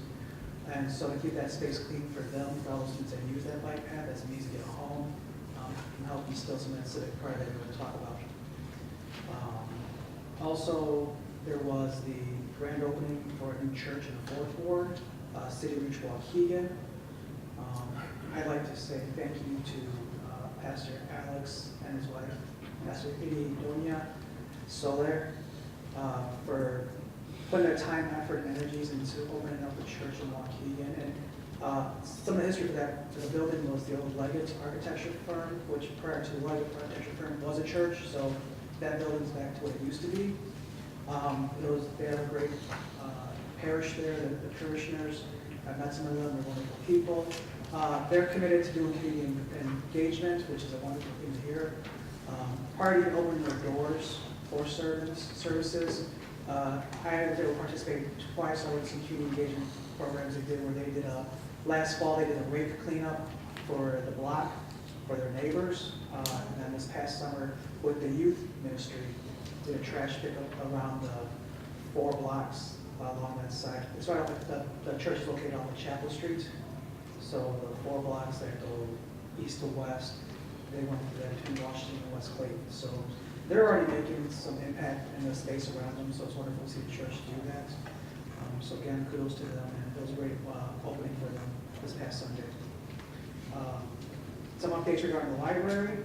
And so to keep that space clean for them, for all those students that use that bike path, that's an easy to get home, and help instill some of that civic pride that we're going to talk about. Also, there was the grand opening for a new church in the 4th Ward, City Reach Waukegan. I'd like to say thank you to Pastor Alex and his wife, Pastor Donia Soler, for putting their time, effort, and energies into opening up the church in Waukegan. And some of the history for the building was the old Leggett architecture firm, which prior to the Leggett architecture firm was a church, so that building's back to what it used to be. They had a great parish there, the parishioners. I've met some of them, they're wonderful people. They're committed to doing community engagement, which is a wonderful thing to hear. Prior to even opening their doors for services, I had to participate twice on some community engagement programs they did, where they did last fall they did a rake cleanup for the block for their neighbors, and then this past summer with the youth ministry did a trash pickup around the 4 blocks along that side. It's right off the church is located off of Chapel Street, so the 4 blocks that go east to west, they went through that between Washington and West Clayton. So they're already making some impact in the space around them, so it's wonderful to see the church do that. So again, kudos to them, and it was a great opening for them this past Sunday. Some updates regarding the library.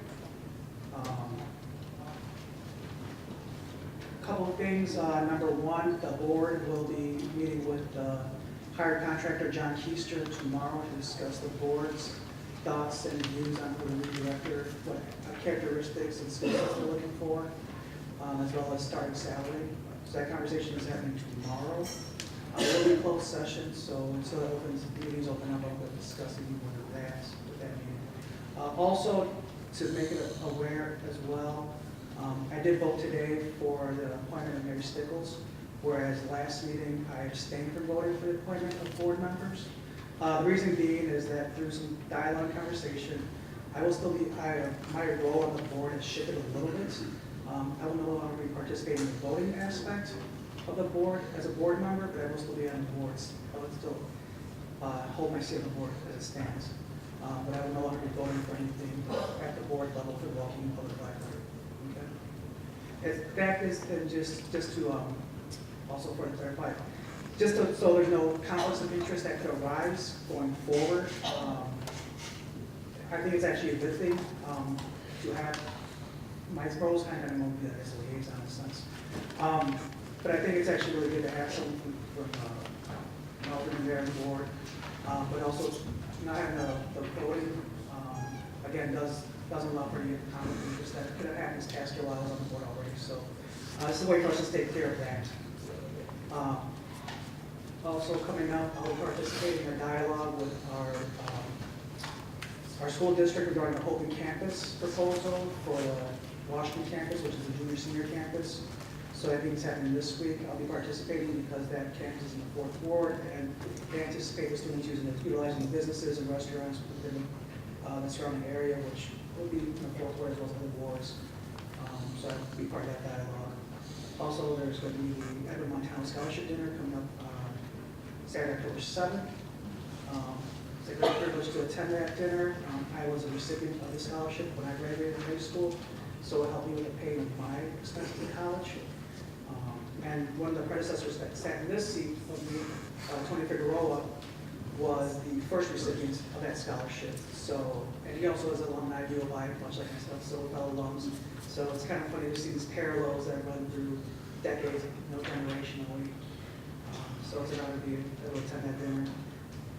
A couple of things. Number one, the board will be meeting with the hired contractor, John Keister, tomorrow to discuss the board's thoughts and views on who the new director, what characteristics and skills they're looking for, as well as starting salary. So that conversation is happening tomorrow. It will be a closed session, so until the meetings open up, I'll discuss even more of that with that meeting. Also, to make it aware as well, I did vote today for the appointment of Mary Stickles whereas last meeting I abstained from voting for the appointment of board members. The reason being is that through some dialogue and conversation, I will still be, my role on the board has shifted a little bit. I will no longer be participating in the voting aspect of the board as a board member, but I will still be on the boards. I will still hold my seat on the board as it stands. But I will no longer be voting for anything at the board level for the Waukegan Public Library. Okay? That is, and just to also further clarify, so there's no conflicts of interest that could arise going forward. I think it's actually a good thing to have my roles kind of move as a liaison in a sense. But I think it's actually really good to have someone from Alderman there on the board, but also not having the voting, again, doesn't allow for any conflict of interest that could have happened this past year while I was on the board already. So it's a way for us to take care of that. Also coming up, I'll be participating in a dialogue with our school district regarding the open campus proposal for the Washington campus, which is the junior-senior campus. So I think it's happening this week. I'll be participating because that campus is in the 4th ward, and they anticipate the students utilizing the businesses and restaurants within the surrounding area, which will be in the 4th ward as well as other wards. So I'll be part of that dialogue. Also, there's going to be the Edward Montana Scholarship Dinner coming up Saturday, October 7th. It's a great privilege to attend that dinner. I was a recipient of the scholarship when I graduated high school, so it helped me with the pay of my expenses in college. And one of the predecessors that sat in this seat of me, Tony Figueroa, was the first recipient of that scholarship. So, and he also is an alumni of U of I, much like myself, so we're fellow alums. So it's kind of funny to see these parallels that run through decades, generationally. So it's an honor to be able to attend that dinner.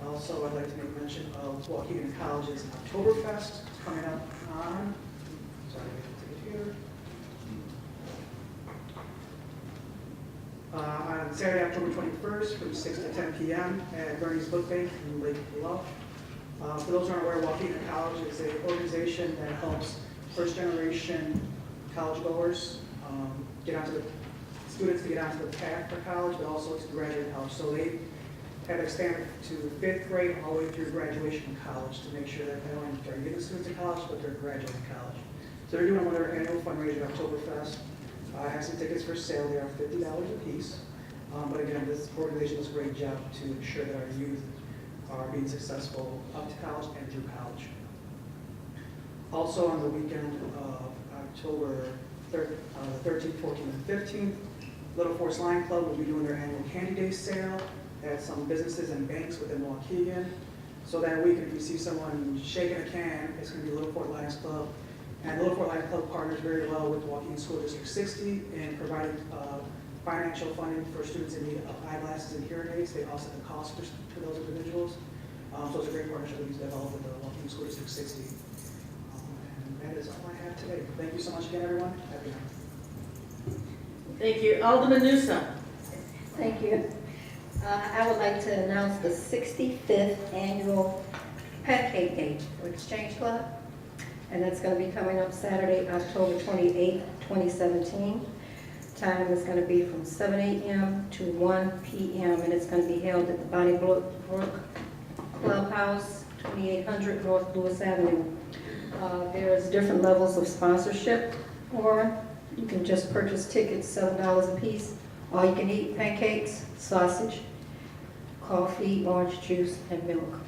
Also, I'd like to make mention of Waukegan College's Oktoberfest coming up on, sorry, take it here. On Saturday, October 21st, from 6 to 10 p.m. at Bernie's Book Bank in Lake Bluff. For those who aren't aware, Waukegan College is an organization that helps first-generation college goers students to get onto the path for college, but also to graduate college. So they have expanded to 5th grade all the way through graduation of college to make sure that not only are getting students to college, but they're graduating college. So they're doing one of their annual fundraiser, Oktoberfest. I have some tickets for sale. They are $50 a piece. But again, this organization does a great job to ensure that our youth are being successful up to college and through college. Also on the weekend of October 13th, 14th, and 15th, Little Forest Lion Club will be doing their annual Candy Day sale at some businesses and banks within Waukegan. So that week, if you see someone shaking a can, it's going to be Little Fort Lions Club. And Little Fort Lions Club partners very well with Waukegan School District 60 in providing financial funding for students in need of eyeglasses and hearing aids. They offset the cost for those individuals. So it's a great partnership that we've developed with the Waukegan School District 60. And that is all I have today. Thank you so much again, everyone. Happy night. Thank you. Alderman Newsome. Thank you. I would like to announce the 65th annual Pancake Day for Exchange Club. And that's going to be coming up Saturday, October 28th, 2017. Time is going to be from 7 a.m. to 1 p.m. and it's going to be held at the Bonnie Brook Clubhouse, 2800 North Lewis Avenue. There's different levels of sponsorship, or you can just purchase tickets, $7 a piece. All you can eat pancakes, sausage, coffee, orange juice, and milk.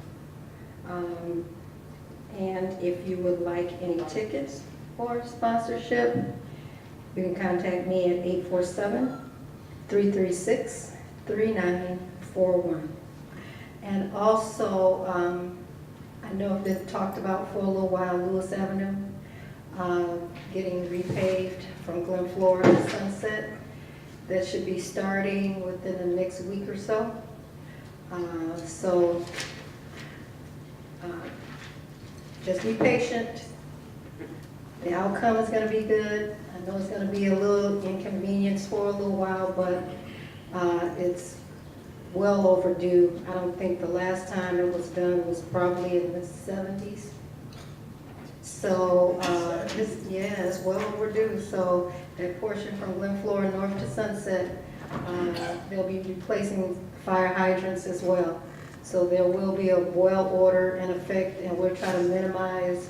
And if you would like any tickets or sponsorship, you can contact me at 847-336-3941. And also, I know it's been talked about for a little while, Lewis Avenue, getting repaved from Glen Flora to Sunset. That should be starting within the next week or so. Just be patient. The outcome is going to be good. I know it's going to be a little inconvenience for a little while, but it's well overdue. I don't think the last time it was done was probably in the 70s. So, it's well overdue. So that portion from Glen Flora north to Sunset They'll be replacing fire hydrants as well. So there will be a boil order in effect, and we're trying to minimize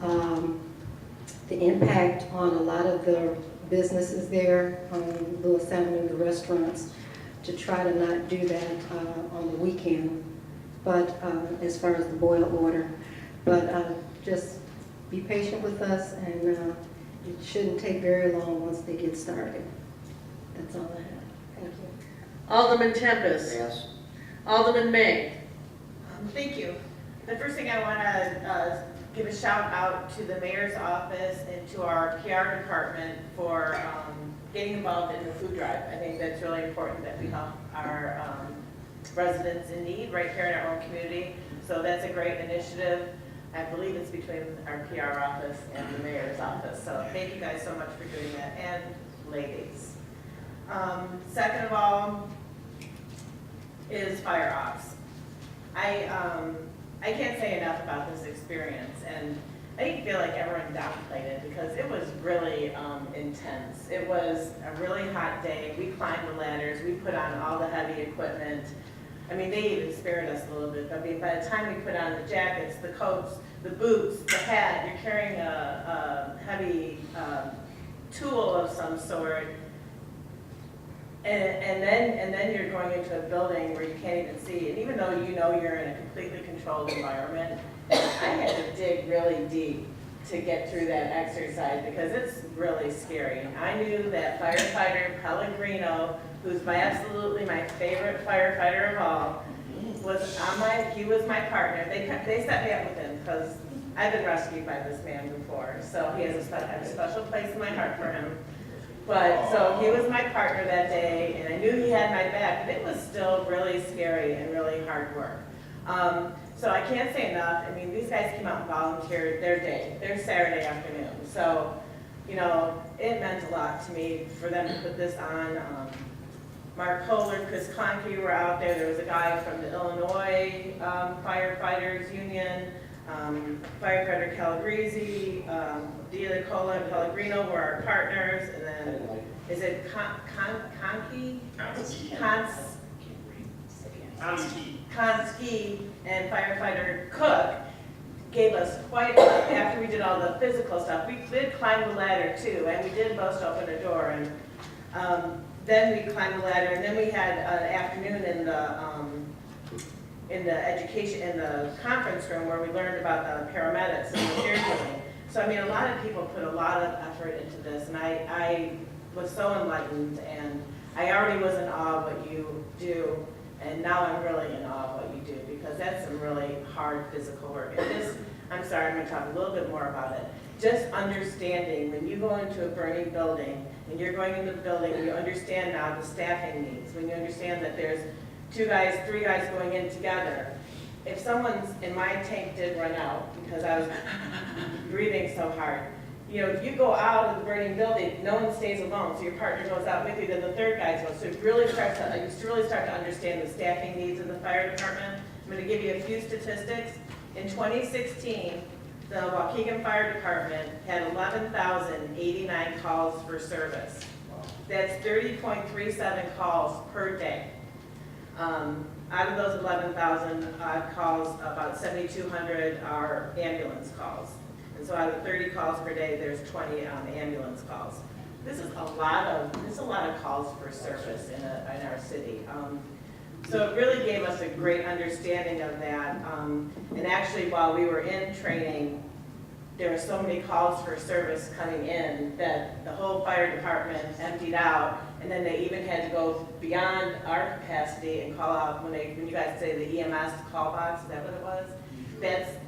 the impact on a lot of the businesses there on Lewis Avenue, the restaurants, to try to not do that on the weekend. But as far as the boil order, but just be patient with us, and it shouldn't take very long once they get started. That's all I have. Thank you. Alderman Tempest. Yes. Alderman May. Thank you. The first thing I want to give a shout out to the mayor's office and to our PR department for getting involved in the food drive. I think that's really important that we help our residents in need right here in our own community. So that's a great initiative. I believe it's between our PR office and the mayor's office. So thank you guys so much for doing that, and ladies. Second of all is fire ops. I can't say enough about this experience, and I didn't feel like everyone downplayed it because it was really intense. It was a really hot day. We climbed the ladders. We put on all the heavy equipment. I mean, they even spared us a little bit. I mean, by the time we put on the jackets, the coats, the boots, the hat, you're carrying a heavy tool of some sort. And then you're going into a building where you can't even see. And even though you know you're in a completely controlled environment, I had to dig really deep to get through that exercise because it's really scary. I knew that firefighter Pellegrino, who's absolutely my favorite firefighter of all, he was my partner. They set me up with him because I've been rescued by this man before. So he has I have a special place in my heart for him. But, so he was my partner that day, and I knew he had my back, but it was still really scary and really hard work. So I can't say enough. I mean, these guys came out and volunteered their Saturday afternoon. So, you know, it meant a lot to me for them to put this on. Mark Kohler, Chris Conkey were out there. There was a guy from the Illinois Firefighters Union, firefighter Calabrese, Diacola and Pellegrino were our partners, and then, is it Konski and firefighter Cook gave us quite a lot. After we did all the physical stuff, we did climb the ladder too, and we did bust open a door, and then we climbed the ladder, and then we had an afternoon in the education, in the conference room where we learned about the paramedics and what they're doing. So I mean, a lot of people put a lot of effort into this, and I was so enlightened, and I already was in awe of what you do, and now I'm really in awe of what you do, because that's some really hard physical work. And this, I'm sorry, I'm going to talk a little bit more about it. Just understanding when you go into a burning building, and you're going into the building, and you understand now the staffing needs, when you understand that there's 2 guys, 3 guys going in together. If someone's in my tank did run out because I was breathing so hard, you know, if you go out of the burning building, no one stays alone. So your partner goes out with you, then the 3rd guy goes. So it really starts to, I used to really start to understand the staffing needs of the fire department. I'm going to give you a few statistics. In 2016, the Waukegan Fire Department had 11,089 calls for service. That's 30.37 calls per day. Out of those 11,000 calls, about 7,200 are ambulance calls. And so out of 30 calls per day, there's 20 ambulance calls. This is a lot of calls for service in our city. So it really gave us a great understanding of that. And actually, while we were in training, there were so many calls for service coming in that the whole fire department emptied out, and then they even had to go beyond our capacity and call out when you guys say the EMS call box, is that what it was?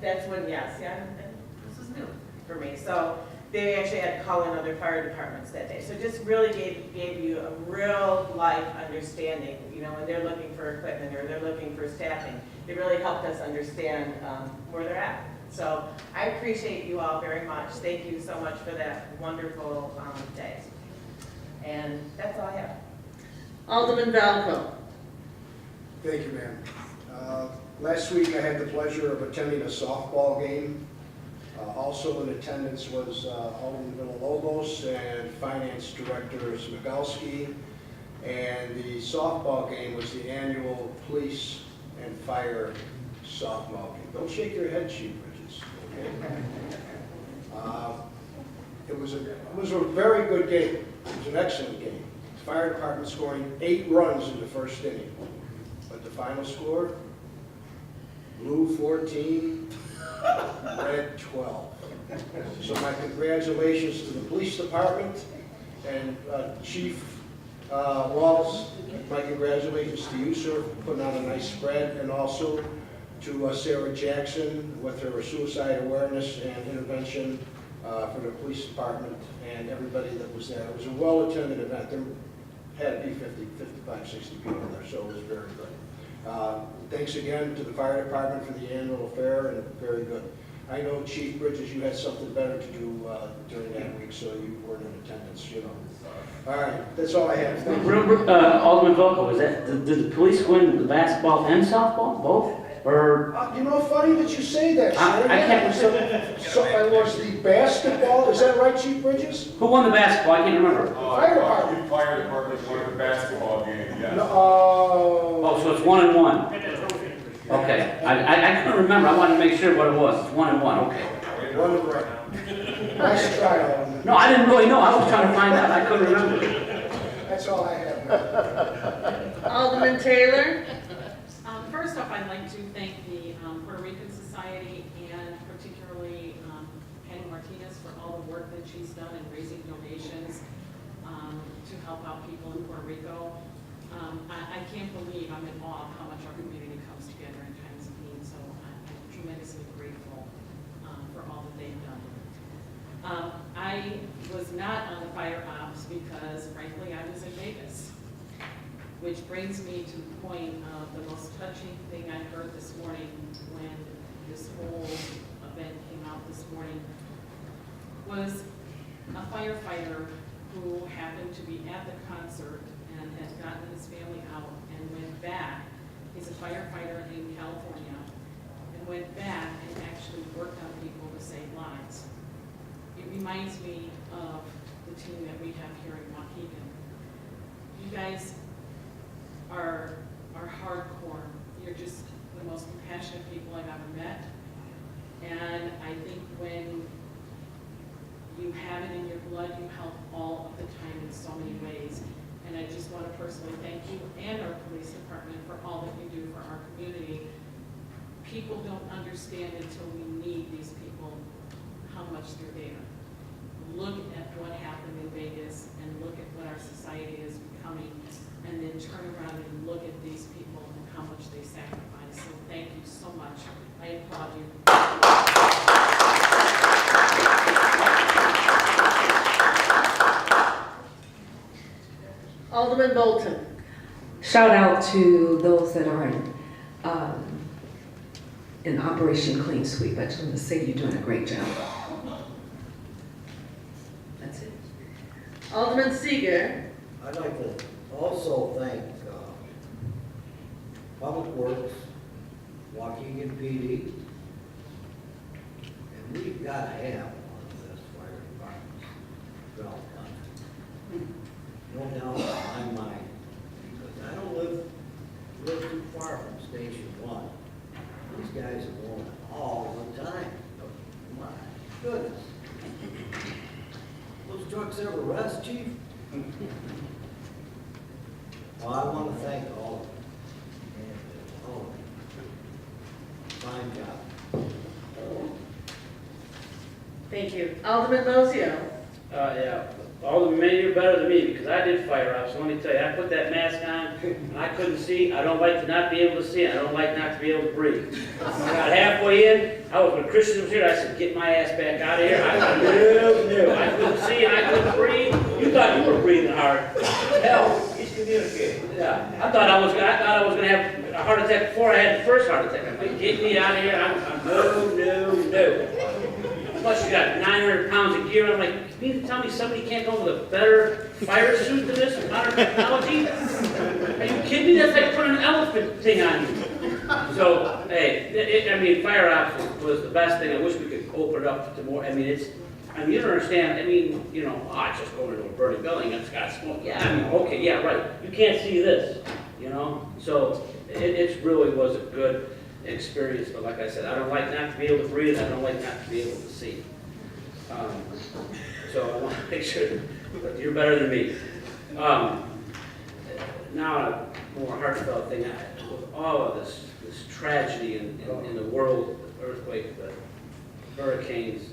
That's when, yes, yeah, this is new for me. So they actually had to call in other fire departments that day. So it just really gave you a real life understanding, you know, when they're looking for equipment or they're looking for staffing. It really helped us understand where they're at. So I appreciate you all very much. Thank you so much for that wonderful day. And that's all I have. Alderman Valco. Thank you, ma'am. Last week I had the pleasure of attending a softball game. Also in attendance was Alderman Villalobos and Finance Director Smigalski. And the softball game was the annual police and fire softball game. Don't shake your head, Chief Bridges, okay? It was a very good game. It was an excellent game. The fire department scoring 8 runs in the first inning. But the final score, blue 14, red 12. So my congratulations to the police department and Chief Walls. My congratulations to you, sir, for putting on a nice spread, and also to Sarah Jackson with her suicide awareness and intervention for the police department and everybody that was there. It was a well-attended event. There had to be 50, 55, 60 people there, so it was very good. Thanks again to the fire department for the annual affair, and very good. I know, Chief Bridges, you had something better to do during that week, so you weren't in attendance, you know. All right, that's all I have. Thank you. Alderman Volko, was that, did the police win the basketball and softball, both? Or? You know, funny that you say that, sir. I can't. So it was the basketball, is that right, Chief Bridges? Who won the basketball? I can't remember. Fire department. The fire department won the basketball game, yes. No, Oh, so it's 1-1. Okay, I couldn't remember. I wanted to make sure what it was. It's 1-1. Okay. One and right. Nice try, Alderman. No, I didn't really know. I was trying to find out. I couldn't remember. That's all I have. Alderman Taylor? First off, I'd like to thank the Puerto Rican Society and particularly Penny Martinez for all the work that she's done in raising donations to help out people in Puerto Rico. I can't believe, I'm in awe of how much our community comes together in times of need, so I'm tremendously grateful for all that they've done. I was not on the fire ops because frankly I was in Vegas. Which brings me to the point of the most touching thing I heard this morning when this whole event came out this morning was a firefighter who happened to be at the concert and had gotten his family out and went back. He's a firefighter in California and went back and actually worked on people to save lives. It reminds me of the team that we have here in Waukegan. You guys are hardcore. You're just the most compassionate people I've ever met. And I think when you have it in your blood, you help all of the time in so many ways. And I just want to personally thank you and our police department for all that you do for our community. People don't understand until we need these people how much they're there. Look at what happened in Vegas and look at what our society is becoming, and then turn around and look at these people and how much they sacrifice. So thank you so much. I applaud you. Alderman Bolton? Shout out to those that are in Operation Clean Sweep. I just want to say you're doing a great job. That's it. Alderman Seager? I'd like to also thank Public Works, Waukegan PD, and we've got to have one of those fire departments throughout the country. No doubt in my mind, because I don't live too far from Station 1. These guys are going all the time. My goodness. Those trucks ever rest, Chief? Well, I want to thank all of them. And, fine job. Thank you. Alderman Lozio? Yeah. Alderman May, you're better than me because I did fire ops. So let me tell you, I put that mask on and I couldn't see. I don't like to not be able to see, and I don't like not to be able to breathe. I got halfway in. When Christian was here, I said, "Get my ass back out of here." No. I couldn't see and I couldn't breathe. You thought you were breathing hard. Hell, he's communicating. Yeah. I thought I was gonna have a heart attack before I had the first heart attack. I'm like, get me out of here. No. Plus you got 900 pounds of gear. I'm like, you mean to tell me somebody can't go with a better fire suit than this with modern technology? Are you kidding me? That's like putting an elephant thing on you. So, hey, fire ops was the best thing. I wish we could open it up to more. I I mean, you don't understand, I mean, you know, it's just going into a burning building, it's got smoke, yeah, I mean, okay, yeah, right, you can't see this, you know? So, it really was a good experience, but like I said, I don't like not to be able to breathe, I don't like not to be able to see. So I want to make sure that you're better than me. Now, a more heartfelt thing, with all of this tragedy in the world, earthquake, the hurricanes,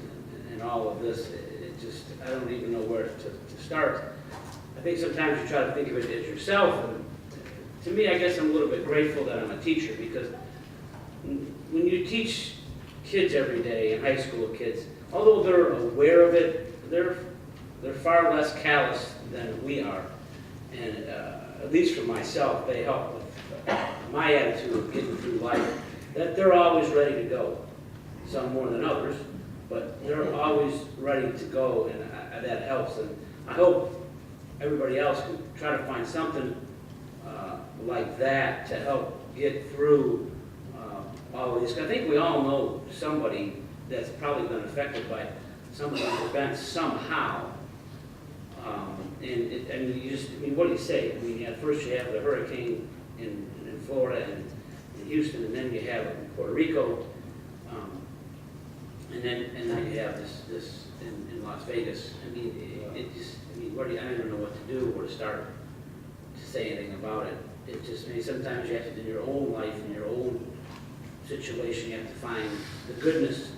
and all of this, it just, I don't even know where to start. I think sometimes you try to think of it as yourself, and to me, I guess I'm a little bit grateful that I'm a teacher, because when you teach kids every day, in high school kids, although they're aware of it, they're far less callous than we are. And at least for myself, they help with my attitude of getting through life, that they're always ready to go. Some more than others, but they're always ready to go, and that helps. And I hope everybody else can try to find something like that to help get through all of this. I think we all know somebody that's probably been affected by some of these events somehow. And you just, I mean, what do you say? I mean, first you have the hurricane in Florida and in Houston, and then you have it in Puerto Rico, and then you have this in Las Vegas. I mean, it just, I mean, I don't even know what to do or to start to say anything about it. It just, I mean, sometimes you have to, in your own life, in your own situation, you have to find the goodness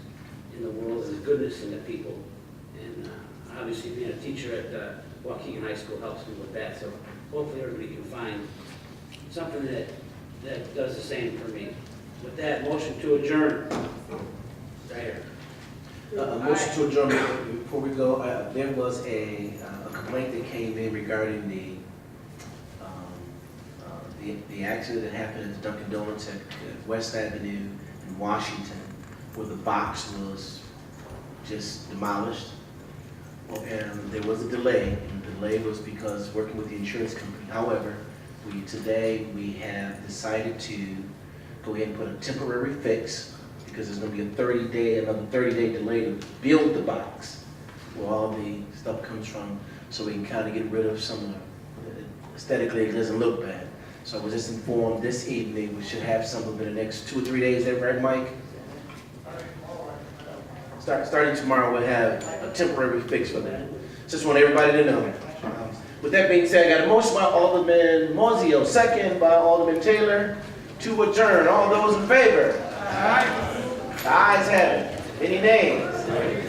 in the world and the goodness in the people. And obviously being a teacher at Waukegan High School helps me with that. So hopefully everybody can find something that does the same for me. With that, motion to adjourn. Right here. Motion to adjourn. Before we go, there was a complaint that came in regarding the accident that happened at the Dunkin' Donuts at West Avenue in Washington, where the box was just demolished. And there was a delay, and the delay was because working with the insurance company. However, today we have decided to go ahead and put a temporary fix, because there's going to be another 30-day delay to build the box where all the stuff comes from, so we can kind of get rid of some of the, aesthetically it doesn't look bad. So I was just informed this evening we should have some of it in the next 2 or 3 days. Is that right, Mike? Starting tomorrow, we'll have a temporary fix for that. Just want everybody to know. With that being said, I got a motion by Alderman Mozio, second by Alderman Taylor, to adjourn. All those in favor? Aye. The ayes have it. Any nays?